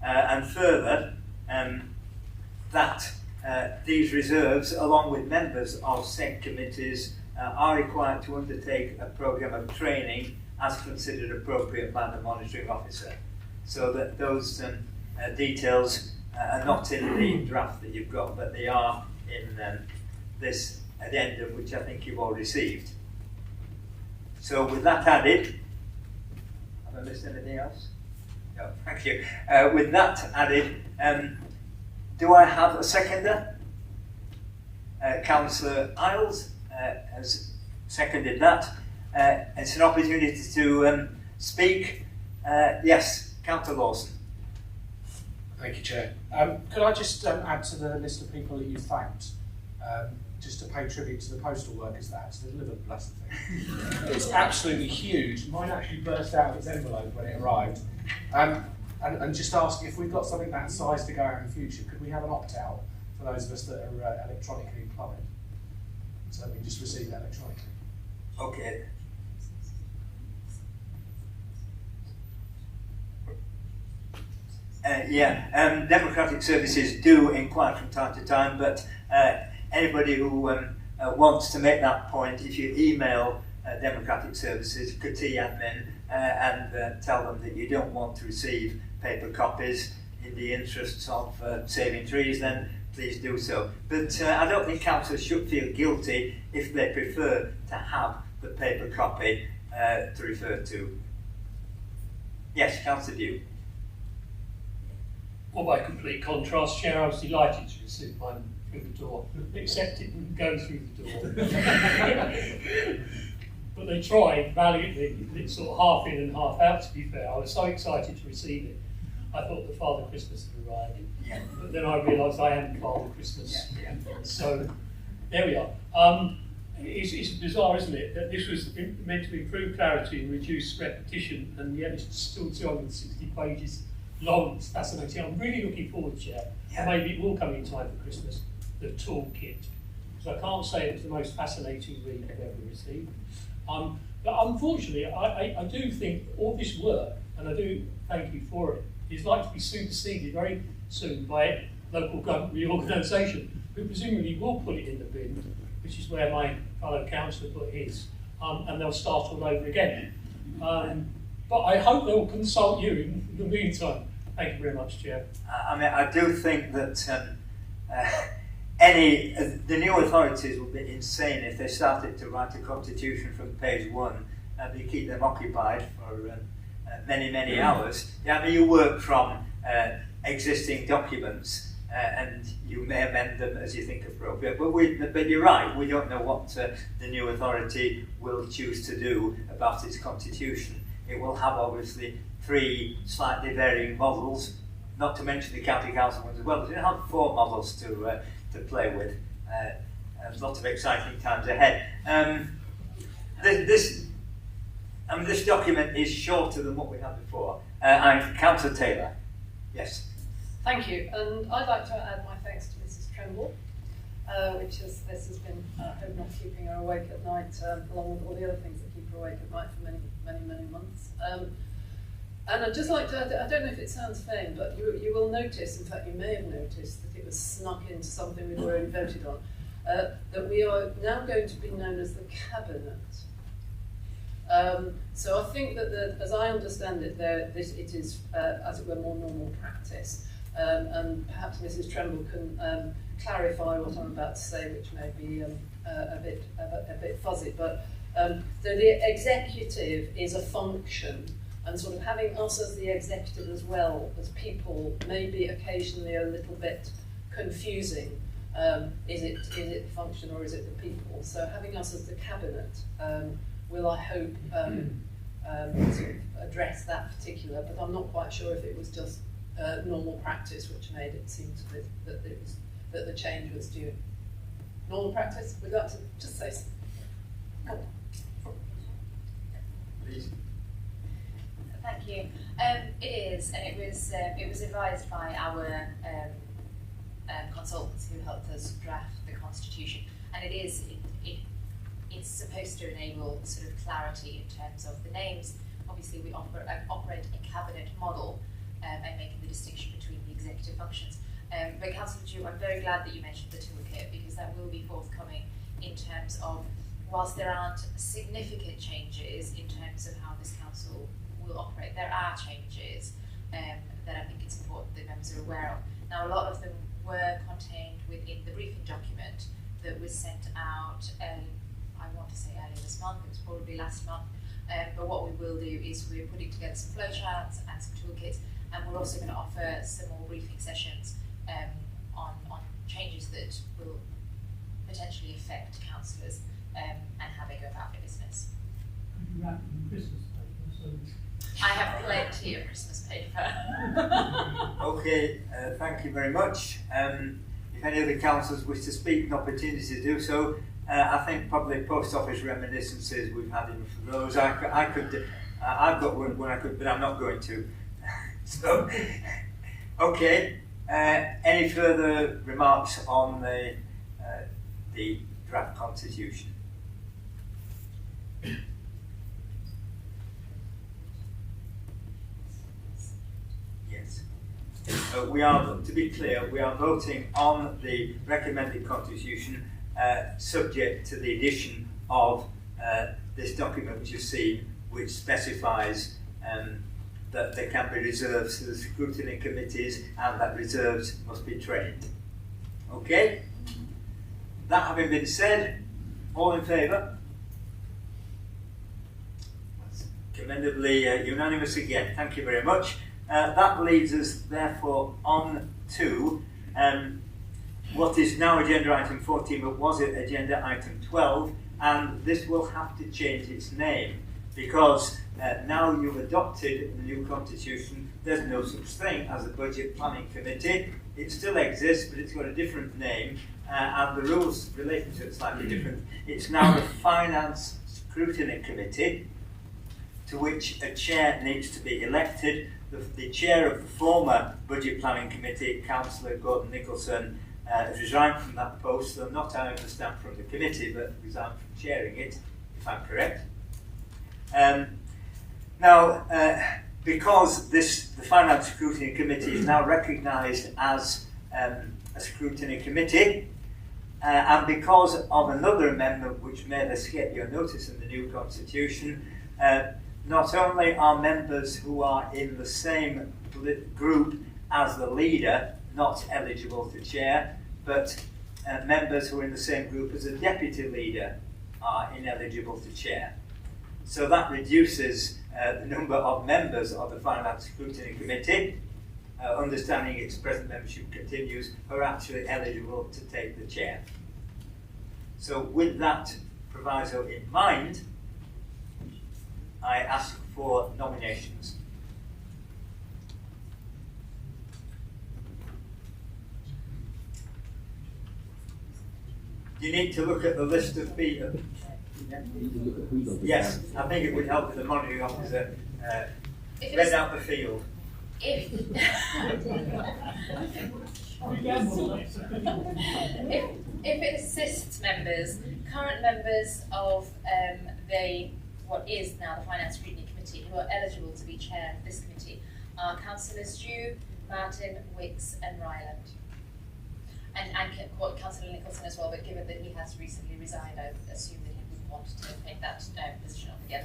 And further, that these reserves, along with members of said committees, are required to undertake a programme of training as considered appropriate by the monitoring officer. So that those details are not in the draft that you've got, but they are in this addendum, which I think you've all received. So with that added, have I missed anything else? No, thank you. With that added, do I have a seconder? Councillor Isles has seconded that. It's an opportunity to speak. Yes, Councillor Lawson. Thank you, Chair. Could I just add to the list of people that you thanked, just to pay tribute to the postal workers that had to deliver the blessed thing. It's absolutely huge. Mine actually burst out of its envelope when it arrived. And just ask, if we've got something that size to go out in the future, could we have an opt-out for those of us that are electronically inclined? So we just receive that electronically. Okay. Democratic Services do inquire from time to time, but anybody who wants to make that point, if you email Democratic Services, admin, and tell them that you don't want to receive paper copies in the interests of saving trees, then please do so. But I don't think councillors should feel guilty if they prefer to have the paper copy to refer to. Yes, Councillor Dew. Well, by complete contrast, Chair, I was delighted to receive mine through the door, except it didn't go through the door. But they tried valiantly. It's sort of half in and half out, to be fair. I was so excited to receive it. I thought that Father Christmas had arrived. Yeah. But then I realised I am Father Christmas. Yeah. So, there we are. It's bizarre, isn't it, that this was meant to improve clarity and reduce repetition, and yet it's still 260 pages long. It's fascinating. I'm really looking forward, Chair. Yeah. And maybe it will come in time for Christmas, the toolkit. Because I can't say it was the most fascinating read I've ever received. But unfortunately, I do think all this work, and I do thank you for it, is like to be superseded very soon by local government reorganisation, who presumably will put it in the bin, which is where my fellow councillor put his, and they'll start all over again. But I hope they'll consult you in the meantime. Thank you very much, Chair. I do think that the new authorities would be insane if they started to write a constitution from page one and you keep them occupied for many hours. Yeah, I mean, you work from existing documents and you may amend them as you think appropriate. But you're right, we don't know what the new authority will choose to do about its constitution. It will have obviously 3 slightly varying models, not to mention the county council ones as well. But it'll have 4 models to play with. There's lots of exciting times ahead. This document is shorter than what we had before. Councillor Taylor. Yes. Thank you, and I'd like to add my thanks to Mrs. Tremble, this has been, I hope not keeping her awake at night, along with all the other things that keep her awake at night for many months. And I'd just like to add, I don't know if it sounds vain, but you will notice, in fact you may have noticed, that it was snuck into something we'd already voted on, that we are now going to be known as the Cabinet. So I think that, as I understand it, it is, as it were, more normal practice. And perhaps Mrs. Tremble can clarify what I'm about to say, which may be a bit fuzzy. But so the executive is a function, and sort of having us as the executive as well as people may be occasionally a little bit confusing. Is it the function or is it the people? So having us as the cabinet will, I hope, sort of address that particular. But I'm not quite sure if it was just normal practice which made it seem to be that the change was due. Normal practice? We'd like to just say something. Come on. Please. Thank you. It is, and it was advised by our consultants who helped us draft the Constitution, and it's supposed to enable sort of clarity in terms of the names. Obviously, we operate a cabinet model and making the distinction between the executive functions. But Councillor Dew, I'm very glad that you mentioned the toolkit, because that will be forthcoming in terms of, whilst there aren't significant changes in terms of how this council will operate, there are changes that I think it's important that members are aware of. Now, a lot of them were contained within the briefing document that was sent out, I want to say earlier this month, it was probably last month, but what we will do is we're putting together some flowcharts and some toolkits, and we're also going to offer some more briefing sessions on changes that will potentially affect councillors and how they go about their business. Could you wrap in Christmas paper? So I have plenty of Christmas paper. Okay, thank you very much. If any other councillors wish to speak, an opportunity to do so. I think probably post office reminiscences we've had enough of those. I've got one I could, but I'm not going to. So, okay. Any further remarks on the draft constitution? Yes. We are, to be clear, we are voting on the recommended constitution subject to the addition of this document which you've seen, which specifies that there can be reserves to the scrutiny committees and that reserves must be trained. Okay? That having been said, all in favour? That's commendably unanimous again. Thank you very much. That leads us therefore on to what is now agenda item 14 but was it agenda item 12, and this will have to change its name because now you've adopted the new constitution. There's no such thing as a budget planning committee. It still exists, but it's got a different name, and the rules relating to it are slightly different. It's now the Finance Scrutiny Committee, to which a chair needs to be elected. The chair of the former Budget Planning Committee, Councillor Gordon Nicholson, has resigned from that post, though not, I understand, from the committee, but resigned from chairing it, if I'm correct. Now, because the Finance Scrutiny Committee is now recognised as a scrutiny committee, and because of another amendment which made us get your notice in the new constitution, not only are members who are in the same group as the leader not eligible to chair, but members who are in the same group as a deputy leader are ineligible to chair. So that reduces the number of members of the Finance Scrutiny Committee, understanding its present membership continues, who are actually eligible to take the chair. So with that proviso in mind, I ask for nominations. You need to look at the list of people. Yes, I think it would help if the monitoring officer read out the field. If it assists members, current members of what is now the Finance Scrutiny Committee, who are eligible to be chair of this committee, are Councillors Dew, Martin, Wicks and Ryland. And Councillor Nicholson as well, but given that he has recently resigned, I would assume that he would want to take that position up again.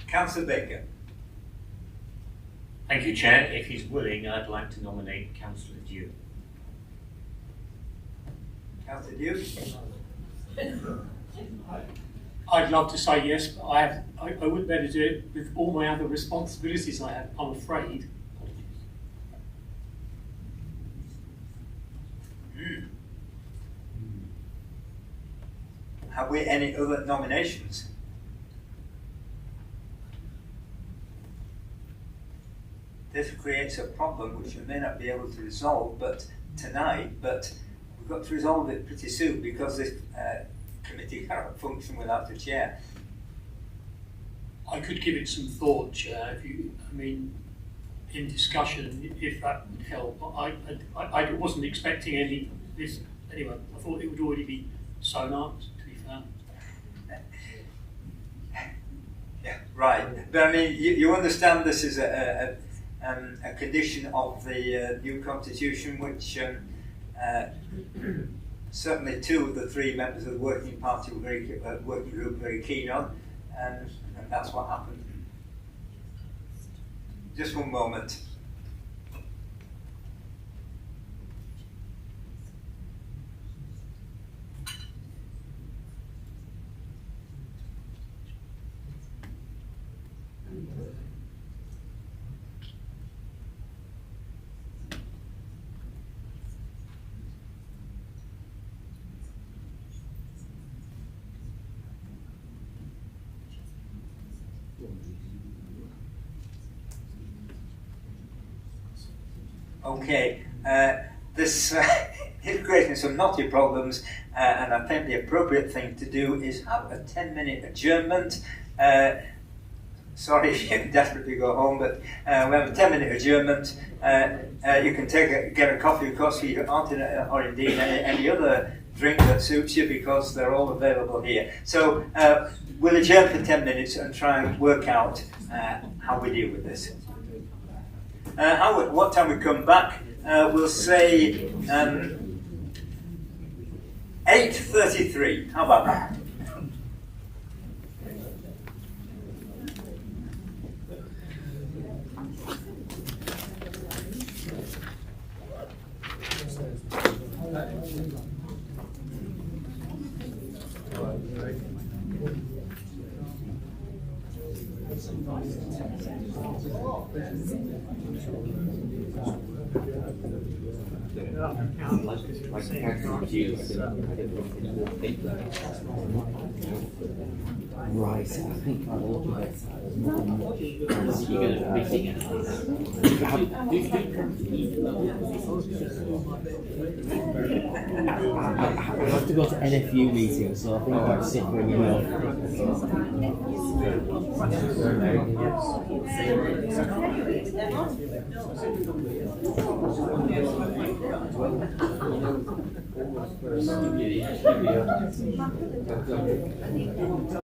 Councillor Baker. Thank you, Chair. If he's willing, I'd like to nominate Councillor Dew. Councillor Dew? I'd love to say yes, but I wouldn't be able to do it with all my other responsibilities I have, I'm afraid. Have we any other nominations? This creates a problem which we may not be able to resolve tonight, but we've got to resolve it pretty soon because this committee cannot function without a chair. I could give it some thought, Chair, in discussion, if that would help. I wasn't expecting this anyway. I thought it would already be sewn up, to be fair. Yeah, right. But you understand this is a condition of the new constitution, which certainly two of the three members of the working party were working group very keen on, and that's what happened. Just one moment. Okay, this is creating some knotty problems, and I think the appropriate thing to do is have a 10-minute adjournment. Sorry if you desperately go home, but we have a 10-minute adjournment. You can get a coffee, of course, if you aren't in or indeed any other drink that suits you, because they're all available here. So we'll adjourn for 10 minutes and try and work out how we deal with this. What time we come back? We'll say 8:33. How about that? Right, I think I'll order it. You're going to be thinking I have to go to NFU meetings, so I think I'm sick bringing it up.